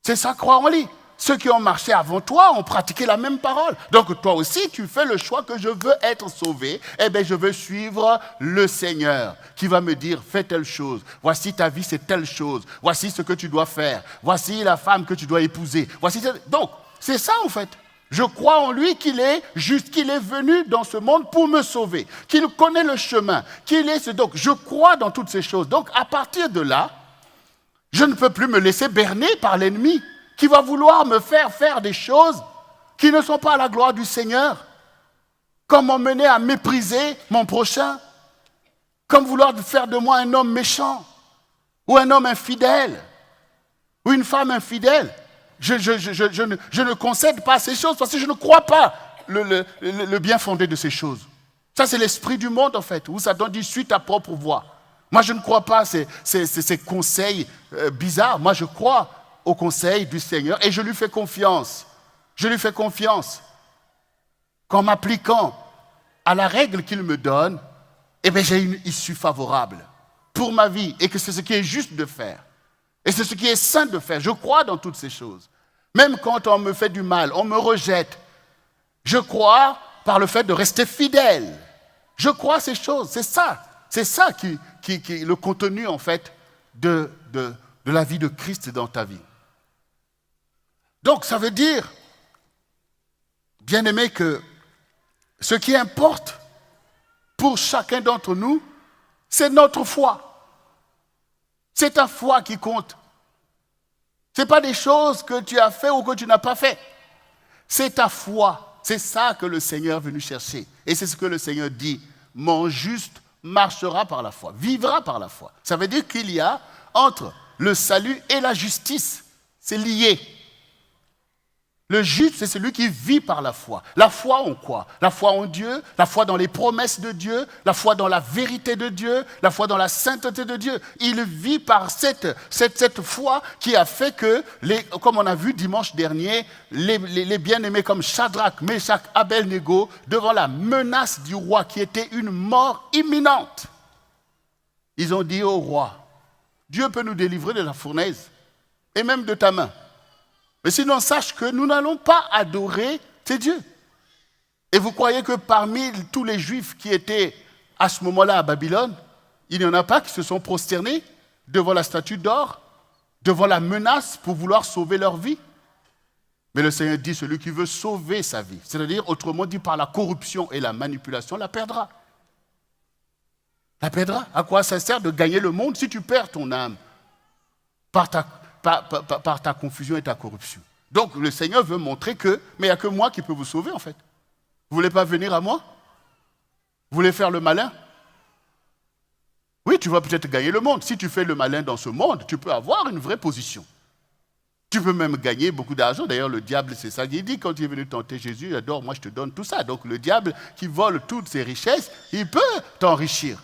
C'est ça, croire en lui. Ceux qui ont marché avant toi ont pratiqué la même parole. Donc toi aussi, tu fais le choix que je veux être sauvé. Eh bien, je veux suivre le Seigneur qui va me dire, fais telle chose. Voici ta vie, c'est telle chose. Voici ce que tu dois faire. Voici la femme que tu dois épouser. Donc, c'est ça en fait. Je crois en lui qu'il est juste, qu'il est venu dans ce monde pour me sauver, qu'il connaît le chemin, qu'il est... Donc, je crois dans toutes ces choses. Donc, à partir de là, je ne peux plus me laisser berner par l'ennemi qui va vouloir me faire des choses qui ne sont pas à la gloire du Seigneur, comme m'emmener à mépriser mon prochain, comme vouloir faire de moi un homme méchant, ou un homme infidèle, ou une femme infidèle. Je ne concède pas à ces choses parce que je ne crois pas le bien fondé de ces choses. Ça, c'est l'esprit du monde, en fait, où Satan dit « suis ta propre voie ». Moi, je ne crois pas à ces conseils bizarres. Moi, je crois au conseil du Seigneur et je lui fais confiance. Je lui fais confiance qu'en m'appliquant à la règle qu'il me donne, eh bien, j'ai une issue favorable pour ma vie et que c'est ce qui est juste de faire. Et c'est ce qui est sain de faire. Je crois dans toutes ces choses. Même quand on me fait du mal, on me rejette. Je crois par le fait de rester fidèle. Je crois à ces choses. C'est ça. C'est ça qui est le contenu, en fait, de la vie de Christ dans ta vie. Donc, ça veut dire, bien aimé, que ce qui importe pour chacun d'entre nous, c'est notre foi. C'est ta foi qui compte. Ce n'est pas des choses que tu as fait ou que tu n'as pas fait. C'est ta foi. C'est ça que le Seigneur est venu chercher. Et c'est ce que le Seigneur dit. Mon juste marchera par la foi, vivra par la foi. Ça veut dire qu'il y a entre le salut et la justice. C'est lié. Le juste, c'est celui qui vit par la foi. La foi en quoi? La foi en Dieu, la foi dans les promesses de Dieu, la foi dans la vérité de Dieu, la foi dans la sainteté de Dieu. Il vit par cette foi qui a fait que, comme on a vu dimanche dernier, les bien-aimés comme Shadrach, Meshach, Abednego, devant la menace du roi qui était une mort imminente, ils ont dit au roi, Dieu peut nous délivrer de la fournaise et même de ta main. Mais sinon, sache que nous n'allons pas adorer tes dieux. Et vous croyez que parmi tous les Juifs qui étaient à ce moment-là à Babylone, il n'y en a pas qui se sont prosternés devant la statue d'or, devant la menace pour vouloir sauver leur vie? Mais le Seigneur dit, celui qui veut sauver sa vie, c'est-à-dire, autrement dit, par la corruption et la manipulation, la perdra. La perdra. À quoi ça sert de gagner le monde si tu perds ton âme par par ta confusion et ta corruption. Donc le Seigneur veut montrer que, mais il n'y a que moi qui peux vous sauver en fait. Vous ne voulez pas venir à moi? Vous voulez faire le malin? Oui, tu vas peut-être gagner le monde. Si tu fais le malin dans ce monde, tu peux avoir une vraie position. Tu peux même gagner beaucoup d'argent. D'ailleurs, le diable, c'est ça qu'il dit quand il est venu tenter Jésus. Il adore, moi je te donne tout ça. Donc le diable qui vole toutes ses richesses, il peut t'enrichir.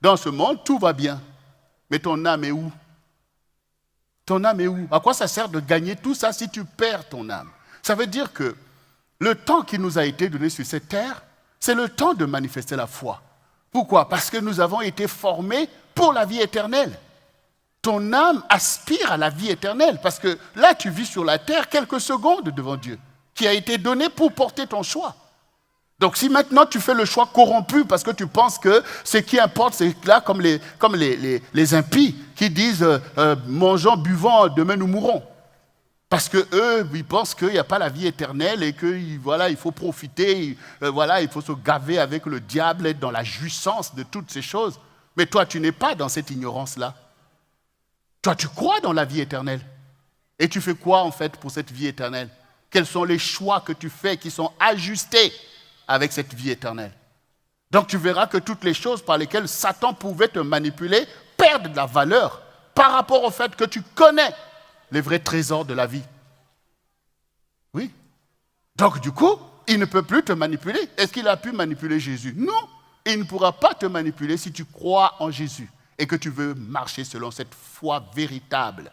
Dans ce monde, tout va bien. Mais ton âme est où? Ton âme est où? À quoi ça sert de gagner tout ça si tu perds ton âme? Ça veut dire que le temps qui nous a été donné sur cette terre, c'est le temps de manifester la foi. Pourquoi? Parce que nous avons été formés pour la vie éternelle. Ton âme aspire à la vie éternelle parce que là, tu vis sur la terre quelques secondes devant Dieu, qui a été donné pour porter ton choix. Donc si maintenant tu fais le choix corrompu parce que tu penses que ce qui importe, c'est là comme les impies qui disent mangeons, buvons, demain nous mourrons. Parce qu'eux, ils pensent qu'il n'y a pas la vie éternelle et qu'il voilà, il faut profiter, voilà, il faut se gaver avec le diable, être dans la jouissance de toutes ces choses. Mais toi, tu n'es pas dans cette ignorance-là. Toi, tu crois dans la vie éternelle. Et tu fais quoi en fait pour cette vie éternelle? Quels sont les choix que tu fais qui sont ajustés avec cette vie éternelle? Donc tu verras que toutes les choses par lesquelles Satan pouvait te manipuler perdent de la valeur par rapport au fait que tu connais les vrais trésors de la vie. Oui. Donc du coup, il ne peut plus te manipuler. Est-ce qu'il a pu manipuler Jésus? Non. Il ne pourra pas te manipuler si tu crois en Jésus et que tu veux marcher selon cette foi véritable.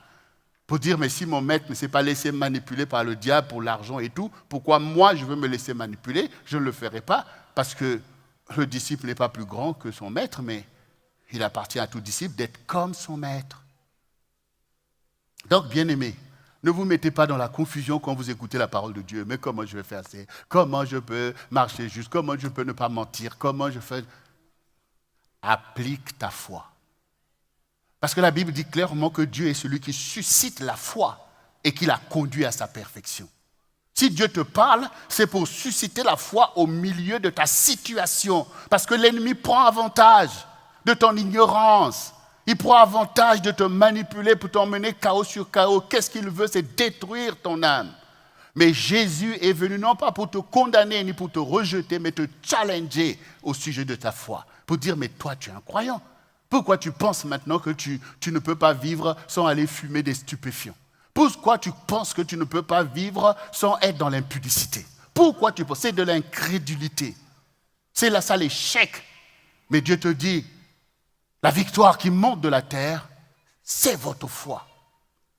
Pour dire, mais si mon maître ne s'est pas laissé manipuler par le diable pour l'argent et tout, pourquoi moi je veux me laisser manipuler? Je ne le ferai pas parce que le disciple n'est pas plus grand que son maître, mais il appartient à tout disciple d'être comme son maître. Donc, bien-aimés, ne vous mettez pas dans la confusion quand vous écoutez la parole de Dieu. Mais comment je vais faire ça? Comment je peux marcher juste? Comment je peux ne pas mentir? Comment je fais? Applique ta foi. Parce que la Bible dit clairement que Dieu est celui qui suscite la foi et qui la conduit à sa perfection. Si Dieu te parle, c'est pour susciter la foi au milieu de ta situation. Parce que l'ennemi prend avantage de ton ignorance. Il prend avantage de te manipuler pour t'emmener chaos sur chaos. Qu'est-ce qu'il veut? C'est détruire ton âme. Mais Jésus est venu non pas pour te condamner ni pour te rejeter, mais te challenger au sujet de ta foi. Pour dire, mais toi, tu es un croyant. Pourquoi tu penses maintenant que tu ne peux pas vivre sans aller fumer des stupéfiants? Pourquoi tu penses que tu ne peux pas vivre sans être dans l'impudicité? Pourquoi tu penses? C'est de l'incrédulité. C'est là ça l'échec. Mais Dieu te dit, la victoire qui monte de la terre, c'est votre foi.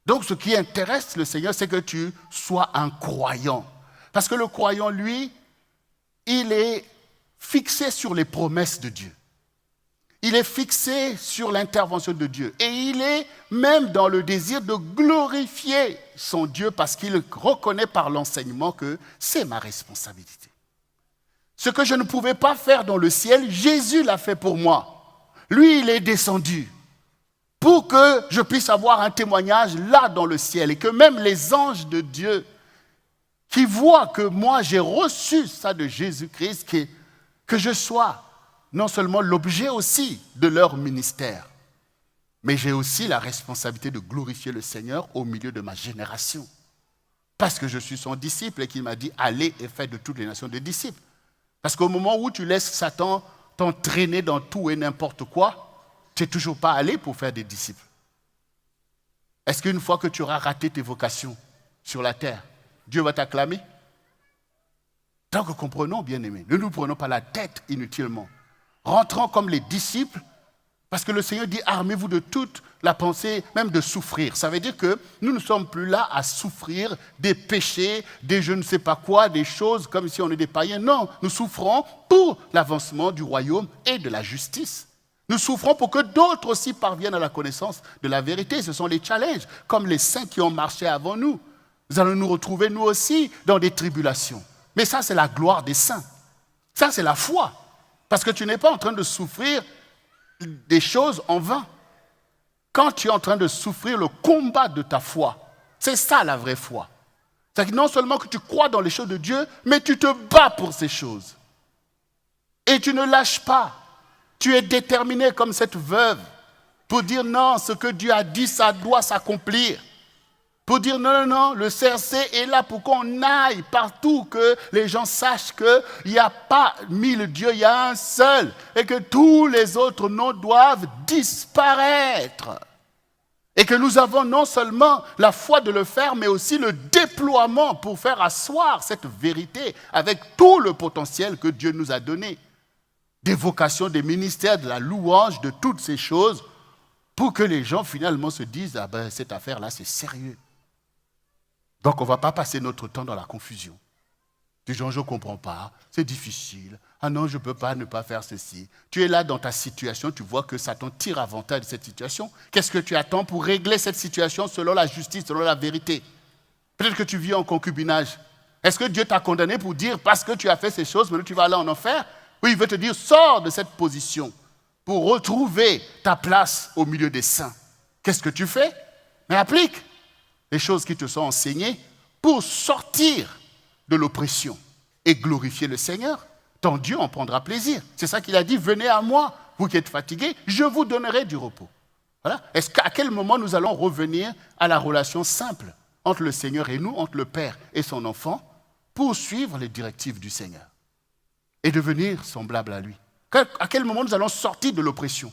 Donc ce qui intéresse le Seigneur, c'est que tu sois un croyant. Parce que le croyant, lui, il est fixé sur les promesses de Dieu. Il est fixé sur l'intervention de Dieu. Et il est même dans le désir de glorifier son Dieu parce qu'il reconnaît par l'enseignement que c'est ma responsabilité. Ce que je ne pouvais pas faire dans le ciel, Jésus l'a fait pour moi. Lui, il est descendu pour que je puisse avoir un témoignage là dans le ciel et que même les anges de Dieu qui voient que moi j'ai reçu ça de Jésus-Christ, que je sois non seulement l'objet aussi de leur ministère, mais j'ai aussi la responsabilité de glorifier le Seigneur au milieu de ma génération. Parce que je suis son disciple et qu'il m'a dit, allez et faites de toutes les nations des disciples. Parce qu'au moment où tu laisses Satan t'entraîner dans tout et n'importe quoi, tu n'es toujours pas allé pour faire des disciples. Est-ce qu'une fois que tu auras raté tes vocations sur la terre, Dieu va t'acclamer? Tant que comprenons, bien-aimés, ne nous prenons pas la tête inutilement. Rentrons comme les disciples, parce que le Seigneur dit, armez-vous de toute la pensée, même de souffrir. Ça veut dire que nous ne sommes plus là à souffrir des péchés, des je ne sais pas quoi, des choses comme si on est des païens. Non, nous souffrons pour l'avancement du royaume et de la justice. Nous souffrons pour que d'autres aussi parviennent à la connaissance de la vérité. Ce sont les challenges, comme les saints qui ont marché avant nous. Nous allons nous retrouver, nous aussi, dans des tribulations. Mais ça, c'est la gloire des saints. Ça, c'est la foi. Parce que tu n'es pas en train de souffrir des choses en vain. Quand tu es en train de souffrir le combat de ta foi, c'est ça la vraie foi. C'est-à-dire non seulement que tu crois dans les choses de Dieu, mais tu te bats pour ces choses. Et tu ne lâches pas. Tu es déterminé comme cette veuve pour dire non, ce que Dieu a dit, ça doit s'accomplir. pour dire non, le CRC est là pour qu'on aille partout, que les gens sachent qu'il n'y a pas 1000 dieux, il y a un seul, et que tous les autres noms doivent disparaître. Et que nous avons non seulement la foi de le faire, mais aussi le déploiement pour faire asseoir cette vérité avec tout le potentiel que Dieu nous a donné. Des vocations, des ministères, de la louange, de toutes ces choses, pour que les gens finalement se disent « Ah ben cette affaire-là, c'est sérieux ». Donc on ne va pas passer notre temps dans la confusion. Des gens, je ne comprends pas, c'est difficile. Ah non, je ne peux pas ne pas faire ceci. Tu es là dans ta situation, tu vois que Satan tire avantage de cette situation. Qu'est-ce que tu attends pour régler cette situation selon la justice, selon la vérité? Peut-être que tu vis en concubinage. Est-ce que Dieu t'a condamné pour dire, parce que tu as fait ces choses, maintenant tu vas aller en enfer? Oui, il veut te dire, sors de cette position pour retrouver ta place au milieu des saints. Qu'est-ce que tu fais? Mais applique les choses qui te sont enseignées pour sortir de l'oppression et glorifier le Seigneur. Ton Dieu en prendra plaisir. C'est ça qu'il a dit, venez à moi, vous qui êtes fatigués, je vous donnerai du repos. Voilà. À quel moment nous allons revenir à la relation simple entre le Seigneur et nous, entre le Père et son enfant, pour suivre les directives du Seigneur et devenir semblable à lui? À quel moment nous allons sortir de l'oppression?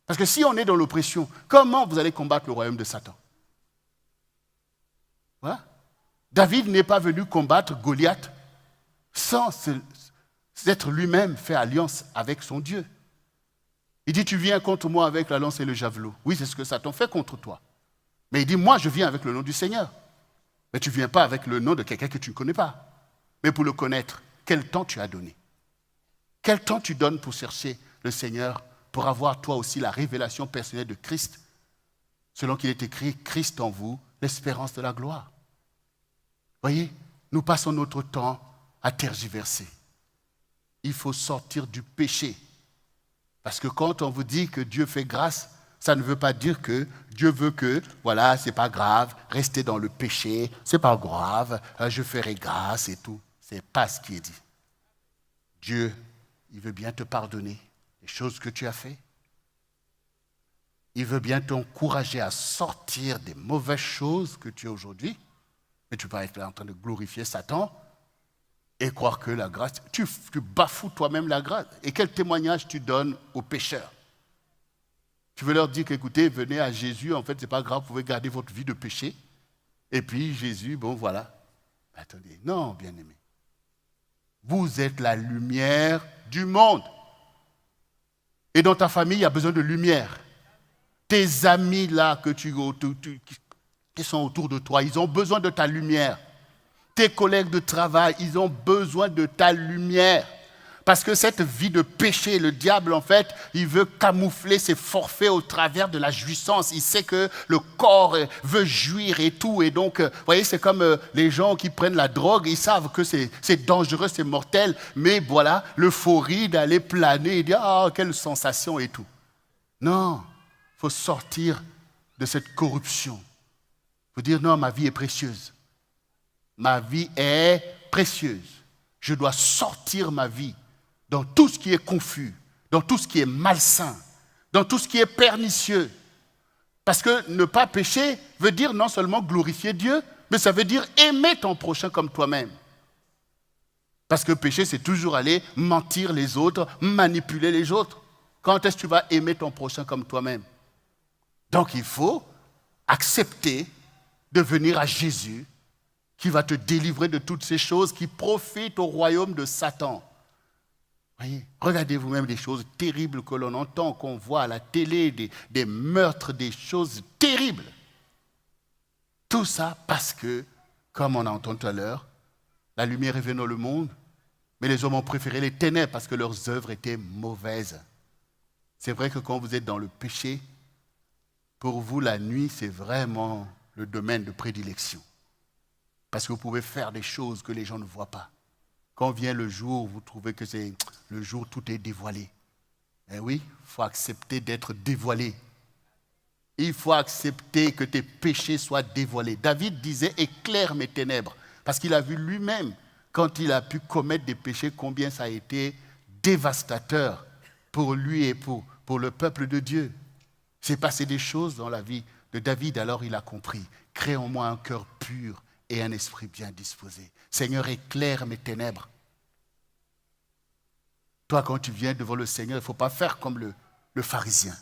Parce que si on est dans l'oppression, comment vous allez combattre le royaume de Satan? Voilà. David n'est pas venu combattre Goliath sans s'être lui-même fait alliance avec son Dieu. Il dit, tu viens contre moi avec la lance et le javelot. Oui, c'est ce que Satan fait contre toi. Mais il dit, moi, je viens avec le nom du Seigneur. Mais tu ne viens pas avec le nom de quelqu'un que tu ne connais pas. Mais pour le connaître, quel temps tu as donné? Quel temps tu donnes pour chercher le Seigneur, pour avoir toi aussi la révélation personnelle de Christ, selon qu'il est écrit, Christ en vous, l'espérance de la gloire. Voyez, nous passons notre temps à tergiverser. Il faut sortir du péché. Parce que quand on vous dit que Dieu fait grâce, ça ne veut pas dire que Dieu veut que, voilà, c'est pas grave, restez dans le péché, c'est pas grave, je ferai grâce et tout. C'est pas ce qui est dit. Dieu, il veut bien te pardonner les choses que tu as faites. Il veut bien t'encourager à sortir des mauvaises choses que tu as aujourd'hui. Mais tu peux être là en train de glorifier Satan et croire que la grâce, tu bafoues toi-même la grâce. Et quel témoignage tu donnes aux pécheurs? Tu veux leur dire qu'écoutez, venez à Jésus, en fait, c'est pas grave, vous pouvez garder votre vie de péché. Et puis Jésus, bon voilà. Attendez, non, bien-aimé. Vous êtes la lumière du monde. Et dans ta famille, il y a besoin de lumière. Tes amis là qui sont autour de toi, ils ont besoin de ta lumière. Tes collègues de travail, ils ont besoin de ta lumière. Parce que cette vie de péché, le diable, en fait, il veut camoufler ses forfaits au travers de la jouissance. Il sait que le corps veut jouir et tout. Et donc, vous voyez, c'est comme les gens qui prennent la drogue. Ils savent que c'est dangereux, c'est mortel. Mais voilà, l'euphorie d'aller planer et dire « Ah, quelle sensation » et tout. Non, il faut sortir de cette corruption. Il faut dire « Non, ma vie est précieuse. Ma vie est précieuse. Je dois sortir ma vie dans tout ce qui est confus, dans tout ce qui est malsain, dans tout ce qui est pernicieux. Parce que ne pas pécher veut dire non seulement glorifier Dieu, mais ça veut dire aimer ton prochain comme toi-même. Parce que pécher, c'est toujours aller mentir les autres, manipuler les autres. Quand est-ce que tu vas aimer ton prochain comme toi-même? Donc il faut accepter de venir à Jésus qui va te délivrer de toutes ces choses qui profitent au royaume de Satan. Voyez, regardez vous-même des choses terribles que l'on entend, qu'on voit à la télé, des meurtres, des choses terribles. Tout ça parce que, comme on a entendu tout à l'heure, la lumière est venue dans le monde, mais les hommes ont préféré les ténèbres parce que leurs œuvres étaient mauvaises. C'est vrai que quand vous êtes dans le péché, pour vous, la nuit, c'est vraiment le domaine de prédilection. Parce que vous pouvez faire des choses que les gens ne voient pas. Quand vient le jour, vous trouvez que c'est le jour, tout est dévoilé. Eh oui, il faut accepter d'être dévoilé. Il faut accepter que tes péchés soient dévoilés. David disait « éclaire mes ténèbres » parce qu'il a vu lui-même, quand il a pu commettre des péchés, combien ça a été dévastateur pour lui et pour le peuple de Dieu. C'est passé des choses dans la vie de David, alors il a compris crée en moi un cœur pur et un esprit bien disposé. Seigneur, éclaire mes ténèbres. Toi, quand tu viens devant le Seigneur, il ne faut pas faire comme le pharisien.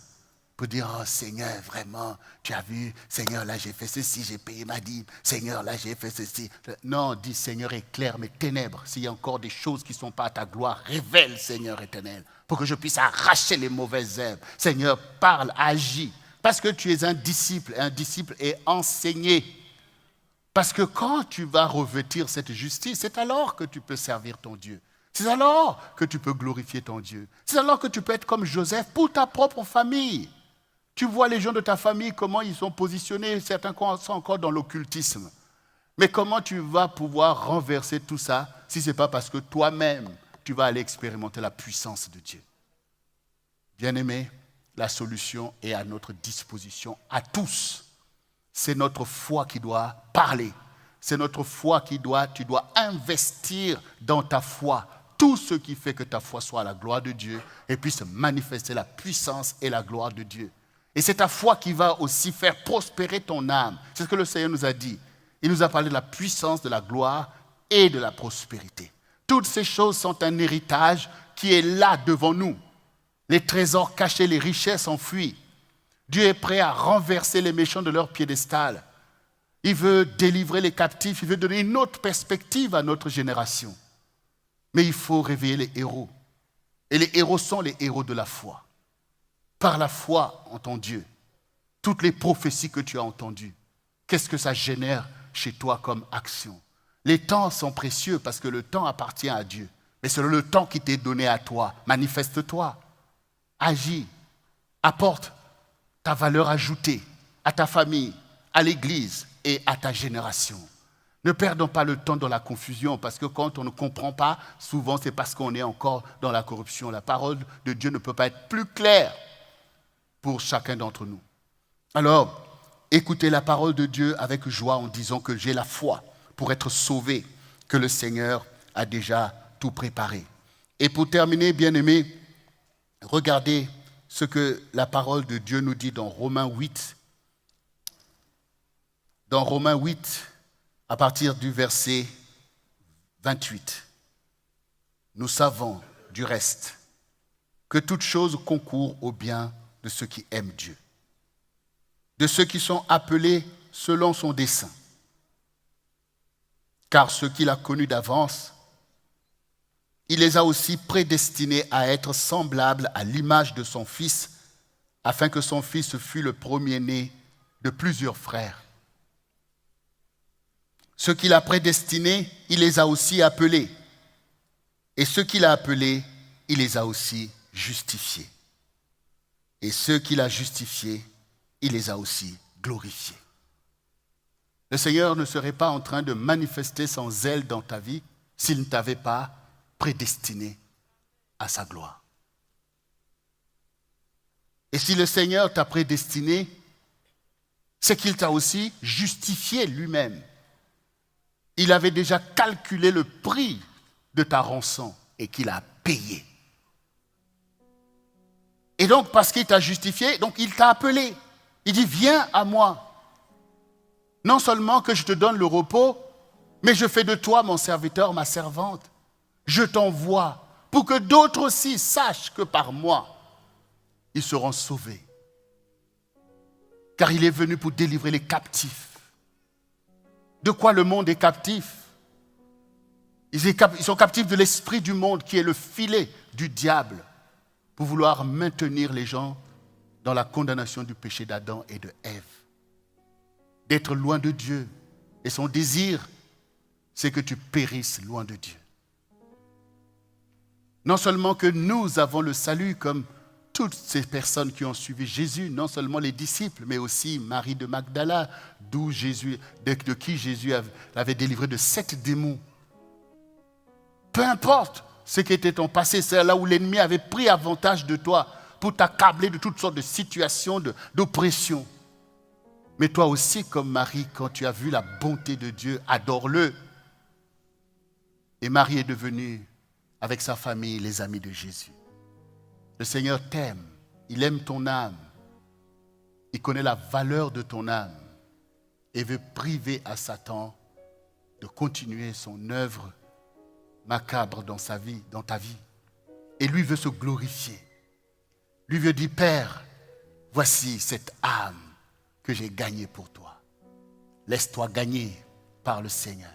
Pour dire, oh Seigneur, vraiment, tu as vu, Seigneur, là j'ai fait ceci, j'ai payé ma dîme, Seigneur, là j'ai fait ceci. Non, dis, Seigneur, éclaire mes ténèbres. S'il y a encore des choses qui ne sont pas à ta gloire, révèle, Seigneur éternel, pour que je puisse arracher les mauvaises herbes. Seigneur, parle, agis, parce que tu es un disciple est enseigné. Parce que quand tu vas revêtir cette justice, c'est alors que tu peux servir ton Dieu. C'est alors que tu peux glorifier ton Dieu. C'est alors que tu peux être comme Joseph pour ta propre famille. Tu vois les gens de ta famille, comment ils sont positionnés, certains sont encore dans l'occultisme. Mais comment tu vas pouvoir renverser tout ça si ce n'est pas parce que toi-même, tu vas aller expérimenter la puissance de Dieu. Bien-aimés, la solution est à notre disposition, à tous. C'est notre foi qui doit parler. C'est notre foi tu dois investir dans ta foi. Tout ce qui fait que ta foi soit à la gloire de Dieu et puisse manifester la puissance et la gloire de Dieu. Et c'est ta foi qui va aussi faire prospérer ton âme. C'est ce que le Seigneur nous a dit. Il nous a parlé de la puissance, de la gloire et de la prospérité. Toutes ces choses sont un héritage qui est là devant nous. Les trésors cachés, les richesses enfuies. Dieu est prêt à renverser les méchants de leur piédestal. Il veut délivrer les captifs, il veut donner une autre perspective à notre génération. Mais il faut réveiller les héros. Et les héros sont les héros de la foi. Par la foi en ton Dieu, toutes les prophéties que tu as entendues, qu'est-ce que ça génère chez toi comme action? Les temps sont précieux parce que le temps appartient à Dieu. Mais c'est le temps qui t'est donné à toi. Manifeste-toi, agis, apporte ta valeur ajoutée à ta famille, à l'Église et à ta génération. Ne perdons pas le temps dans la confusion parce que quand on ne comprend pas, souvent c'est parce qu'on est encore dans la corruption. La parole de Dieu ne peut pas être plus claire pour chacun d'entre nous. Alors, écoutez la parole de Dieu avec joie en disant que j'ai la foi pour être sauvé, que le Seigneur a déjà tout préparé. Et pour terminer, bien-aimés, regardez ce que la parole de Dieu nous dit dans Romains 8. Dans Romains 8, à partir du verset 28, nous savons du reste que toute chose concourt au bien de ceux qui aiment Dieu, de ceux qui sont appelés selon son dessein. Car ceux qu'il a connus d'avance, il les a aussi prédestinés à être semblables à l'image de son Fils, afin que son Fils fût le premier-né de plusieurs frères. Ceux qu'il a prédestinés, il les a aussi appelés. Et ceux qu'il a appelés, il les a aussi justifiés. Et ceux qu'il a justifiés, il les a aussi glorifiés. Le Seigneur ne serait pas en train de manifester son zèle dans ta vie s'il ne t'avait pas prédestiné à sa gloire. Et si le Seigneur t'a prédestiné, c'est qu'il t'a aussi justifié lui-même. Il avait déjà calculé le prix de ta rançon et qu'il a payé. Et donc, parce qu'il t'a justifié, donc il t'a appelé. Il dit, viens à moi. Non seulement que je te donne le repos, mais je fais de toi mon serviteur, ma servante. Je t'envoie pour que d'autres aussi sachent que par moi, ils seront sauvés. Car il est venu pour délivrer les captifs. De quoi le monde est captif? Ils sont captifs de l'esprit du monde qui est le filet du diable pour vouloir maintenir les gens dans la condamnation du péché d'Adam et de Ève. D'être loin de Dieu. Et son désir, c'est que tu périsses loin de Dieu. Non seulement que nous avons le salut comme toutes ces personnes qui ont suivi Jésus, non seulement les disciples, mais aussi Marie de Magdala, de qui Jésus avait délivré de 7 démons. Peu importe ce qui était ton passé, c'est là où l'ennemi avait pris avantage de toi pour t'accabler de toutes sortes de situations d'oppression. Mais toi aussi, comme Marie, quand tu as vu la bonté de Dieu, adore-le. Et Marie est devenue, avec sa famille, les amis de Jésus. Le Seigneur t'aime, il aime ton âme, il connaît la valeur de ton âme. et veut priver à Satan de continuer son œuvre macabre dans sa vie, dans ta vie. Et lui veut se glorifier. Lui veut dire, Père, voici cette âme que j'ai gagnée pour toi. Laisse-toi gagner par le Seigneur.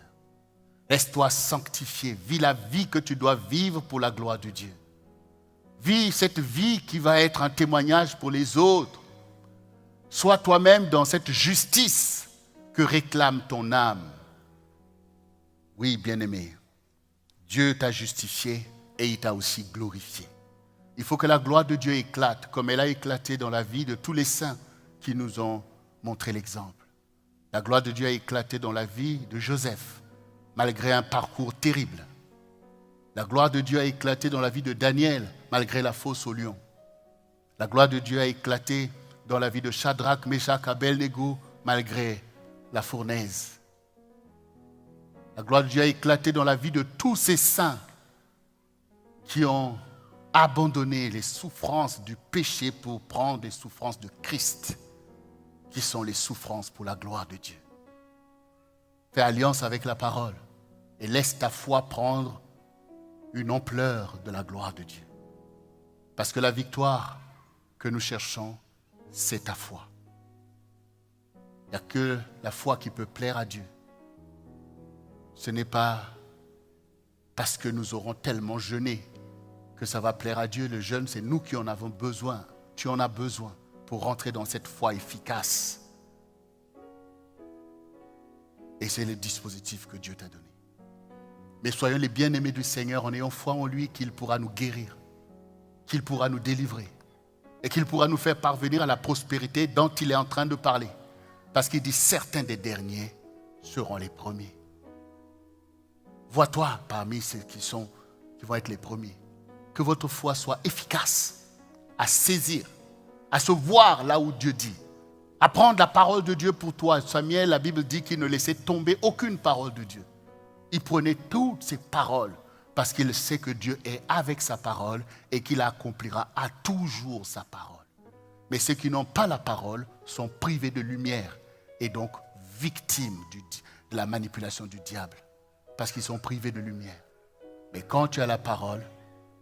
Laisse-toi sanctifier. Vis la vie que tu dois vivre pour la gloire de Dieu. Vis cette vie qui va être un témoignage pour les autres. Sois toi-même dans cette justice que réclame ton âme. Oui, bien-aimé, Dieu t'a justifié et il t'a aussi glorifié. Il faut que la gloire de Dieu éclate comme elle a éclaté dans la vie de tous les saints qui nous ont montré l'exemple. La gloire de Dieu a éclaté dans la vie de Joseph, malgré un parcours terrible. La gloire de Dieu a éclaté dans la vie de Daniel, malgré la fosse au lion. La gloire de Dieu a éclaté dans la vie de Shadrach, Meshach, Abednego, malgré la fournaise. La gloire de Dieu a éclaté dans la vie de tous ces saints qui ont abandonné les souffrances du péché pour prendre les souffrances de Christ, qui sont les souffrances pour la gloire de Dieu. Fais alliance avec la parole et laisse ta foi prendre une ampleur de la gloire de Dieu. Parce que la victoire que nous cherchons, c'est ta foi. Il n'y a que la foi qui peut plaire à Dieu. Ce n'est pas parce que nous aurons tellement jeûné que ça va plaire à Dieu. Le jeûne, c'est nous qui en avons besoin. Tu en as besoin pour rentrer dans cette foi efficace. Et c'est le dispositif que Dieu t'a donné. Mais soyons les bien-aimés du Seigneur en ayant foi en lui qu'il pourra nous guérir, qu'il pourra nous délivrer et qu'il pourra nous faire parvenir à la prospérité dont il est en train de parler. Parce qu'il dit certains des derniers seront les premiers. Vois-toi parmi ceux qui vont être les premiers. Que votre foi soit efficace à saisir, à se voir là où Dieu dit. À prendre la parole de Dieu pour toi. Samuel, la Bible dit qu'il ne laissait tomber aucune parole de Dieu. Il prenait toutes ces paroles parce qu'il sait que Dieu est avec sa parole et qu'il accomplira à toujours sa parole. Mais ceux qui n'ont pas la parole sont privés de lumière et donc victimes de la manipulation du diable parce qu'ils sont privés de lumière. Mais quand tu as la parole,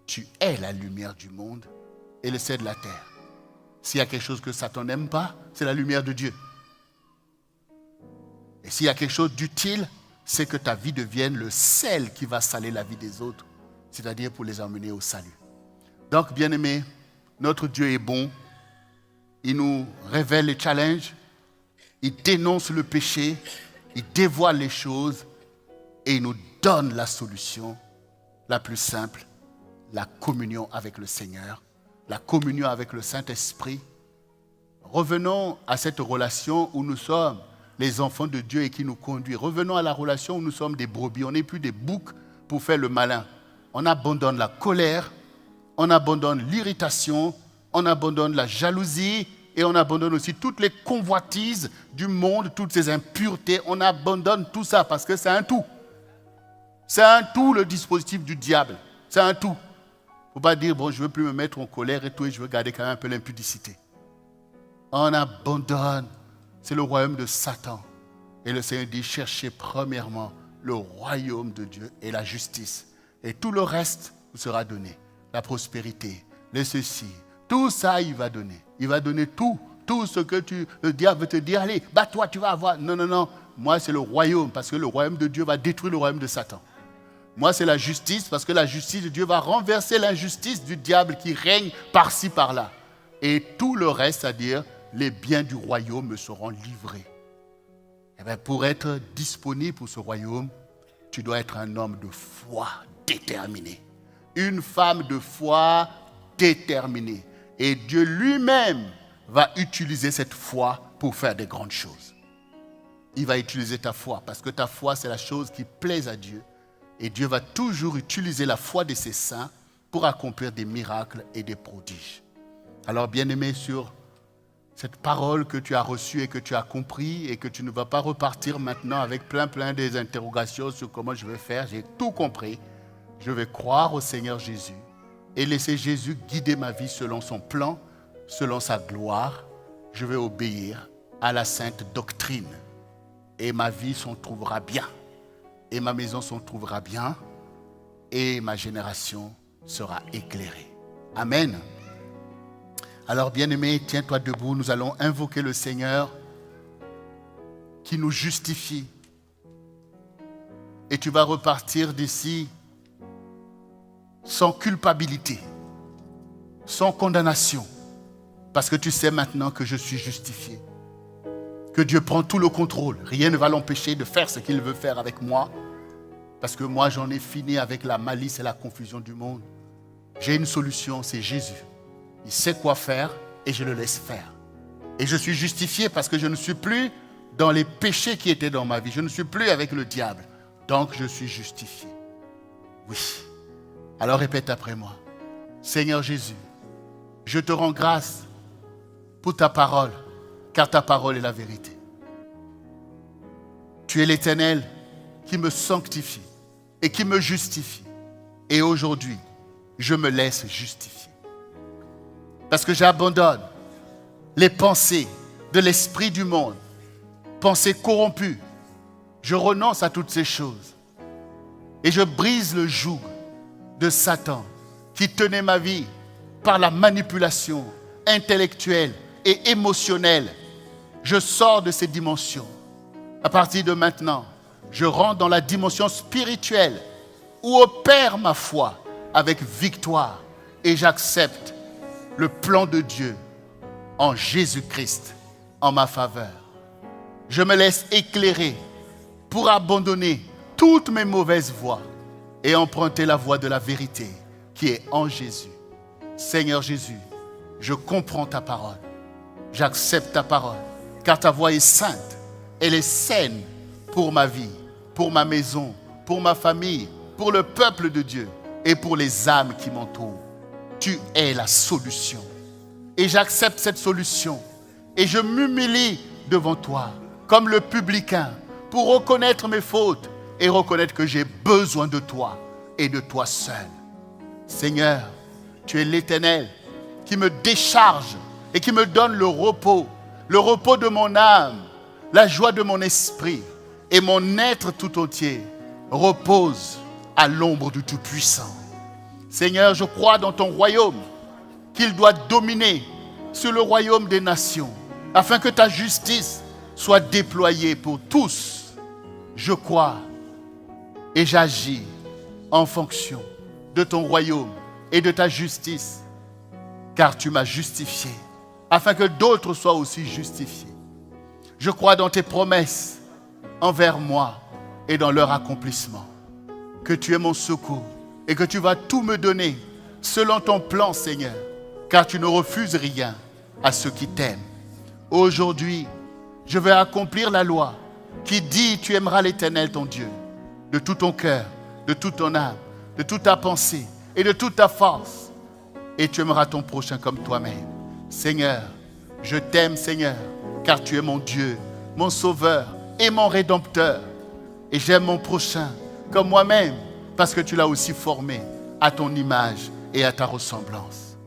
tu es la lumière du monde et le sel de la terre. S'il y a quelque chose que Satan n'aime pas, c'est la lumière de Dieu. Et s'il y a quelque chose d'utile, c'est que ta vie devienne le sel qui va saler la vie des autres, c'est-à-dire pour les emmener au salut. Donc, bien-aimés, notre Dieu est bon. Il nous révèle les challenges, il dénonce le péché, il dévoile les choses et il nous donne la solution la plus simple, la communion avec le Seigneur, la communion avec le Saint-Esprit. Revenons à cette relation où nous sommes les enfants de Dieu et qui nous conduit. Revenons à la relation où nous sommes des brebis. On n'est plus des boucs pour faire le malin. On abandonne la colère, on abandonne l'irritation, on abandonne la jalousie et on abandonne aussi toutes les convoitises du monde, toutes ces impuretés. On abandonne tout ça parce que c'est un tout. C'est un tout, le dispositif du diable. C'est un tout. Il ne faut pas dire, bon, je ne veux plus me mettre en colère et tout, et je veux garder quand même un peu l'impudicité. On abandonne. C'est le royaume de Satan. Et le Seigneur dit, cherchez premièrement le royaume de Dieu et la justice. Et tout le reste vous sera donné. La prospérité, le ceci, tout ça, il va donner. Il va donner tout. Tout ce que le diable veut te dire, allez, bats-toi, tu vas avoir. Non, non, non. Moi, c'est le royaume, parce que le royaume de Dieu va détruire le royaume de Satan. Moi, c'est la justice, parce que la justice de Dieu va renverser l'injustice du diable qui règne par-ci, par-là. Et tout le reste, c'est-à-dire les biens du royaume me seront livrés. Et bien, pour être disponible pour ce royaume, tu dois être un homme de foi déterminé. Une femme de foi déterminée. Et Dieu lui-même va utiliser cette foi pour faire des grandes choses. Il va utiliser ta foi, parce que ta foi, c'est la chose qui plaise à Dieu. Et Dieu va toujours utiliser la foi de ses saints pour accomplir des miracles et des prodiges. Alors, bien-aimé, sur cette parole que tu as reçue et que tu as compris et que tu ne vas pas repartir maintenant avec plein des interrogations sur comment je vais faire, j'ai tout compris. Je vais croire au Seigneur Jésus et laisser Jésus guider ma vie selon son plan, selon sa gloire. Je vais obéir à la sainte doctrine Et ma vie s'en trouvera bien. Et ma maison s'en trouvera bien. Et ma génération sera éclairée. Amen. Alors, bien-aimé, tiens-toi debout. Nous allons invoquer le Seigneur qui nous justifie. Et tu vas repartir d'ici sans culpabilité, sans condamnation, parce que tu sais maintenant que je suis justifié, que Dieu prend tout le contrôle. Rien ne va l'empêcher de faire ce qu'il veut faire avec moi, parce que moi j'en ai fini avec la malice et la confusion du monde. J'ai une solution, c'est Jésus. Il sait quoi faire et je le laisse faire. Et je suis justifié parce que je ne suis plus dans les péchés qui étaient dans ma vie. Je ne suis plus avec le diable. Donc je suis justifié. Oui. Alors répète après moi. Seigneur Jésus, je te rends grâce pour ta parole, car ta parole est la vérité. Tu es l'Éternel qui me sanctifie et qui me justifie. Et aujourd'hui, je me laisse justifier. Parce que j'abandonne les pensées de l'esprit du monde, pensées corrompues. Je renonce à toutes ces choses. Et je brise le joug de Satan qui tenait ma vie par la manipulation intellectuelle et émotionnelle. Je sors de ces dimensions. À partir de maintenant, je rentre dans la dimension spirituelle où opère ma foi avec victoire et j'accepte le plan de Dieu en Jésus-Christ en ma faveur. Je me laisse éclairer pour abandonner toutes mes mauvaises voies et emprunter la voie de la vérité qui est en Jésus. Seigneur Jésus, je comprends ta parole. J'accepte ta parole car ta voix est sainte. Elle est saine pour ma vie, pour ma maison, pour ma famille, pour le peuple de Dieu et pour les âmes qui m'entourent. Tu es la solution. Et j'accepte cette solution. Et je m'humilie devant toi comme le publicain pour reconnaître mes fautes et reconnaître que j'ai besoin de toi et de toi seul. Seigneur, tu es l'Éternel qui me décharge et qui me donne le repos de mon âme, la joie de mon esprit et mon être tout entier repose à l'ombre du Tout-Puissant. Seigneur, je crois dans ton royaume qu'il doit dominer sur le royaume des nations afin que ta justice soit déployée pour tous. Je crois et j'agis en fonction de ton royaume et de ta justice, car tu m'as justifié, afin que d'autres soient aussi justifiés. Je crois dans tes promesses envers moi et dans leur accomplissement, que tu es mon secours et que tu vas tout me donner selon ton plan, Seigneur, car tu ne refuses rien à ceux qui t'aiment. Aujourd'hui, je vais accomplir la loi qui dit tu aimeras l'Éternel ton Dieu de tout ton cœur, de toute ton âme, de toute ta pensée et de toute ta force. Et tu aimeras ton prochain comme toi-même. Seigneur, je t'aime, Seigneur, car tu es mon Dieu, mon Sauveur et mon Rédempteur. Et j'aime mon prochain comme moi-même, parce que tu l'as aussi formé à ton image et à ta ressemblance.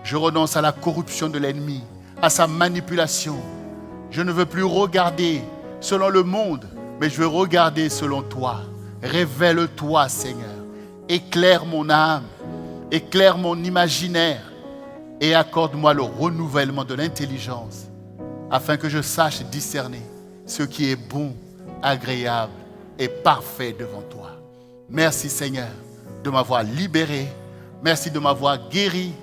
Je renonce à la corruption de l'ennemi, à sa manipulation. Je ne veux plus regarder selon le monde, mais je veux regarder selon toi. Révèle-toi, Seigneur. Éclaire mon âme, éclaire mon imaginaire et accorde-moi le renouvellement de l'intelligence afin que je sache discerner ce qui est bon, agréable et parfait devant toi. Merci, Seigneur, de m'avoir libéré. Merci de m'avoir guéri.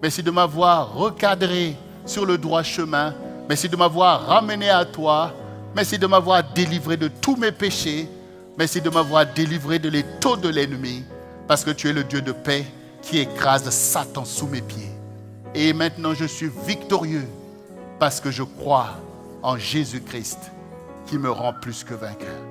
Merci de m'avoir recadré sur le droit chemin. Merci de m'avoir ramené à toi. Merci de m'avoir délivré de tous mes péchés. Merci de m'avoir délivré de l'étau de l'ennemi. Parce que tu es le Dieu de paix qui écrase Satan sous mes pieds. Et maintenant je suis victorieux parce que je crois en Jésus-Christ qui me rend plus que vainqueur.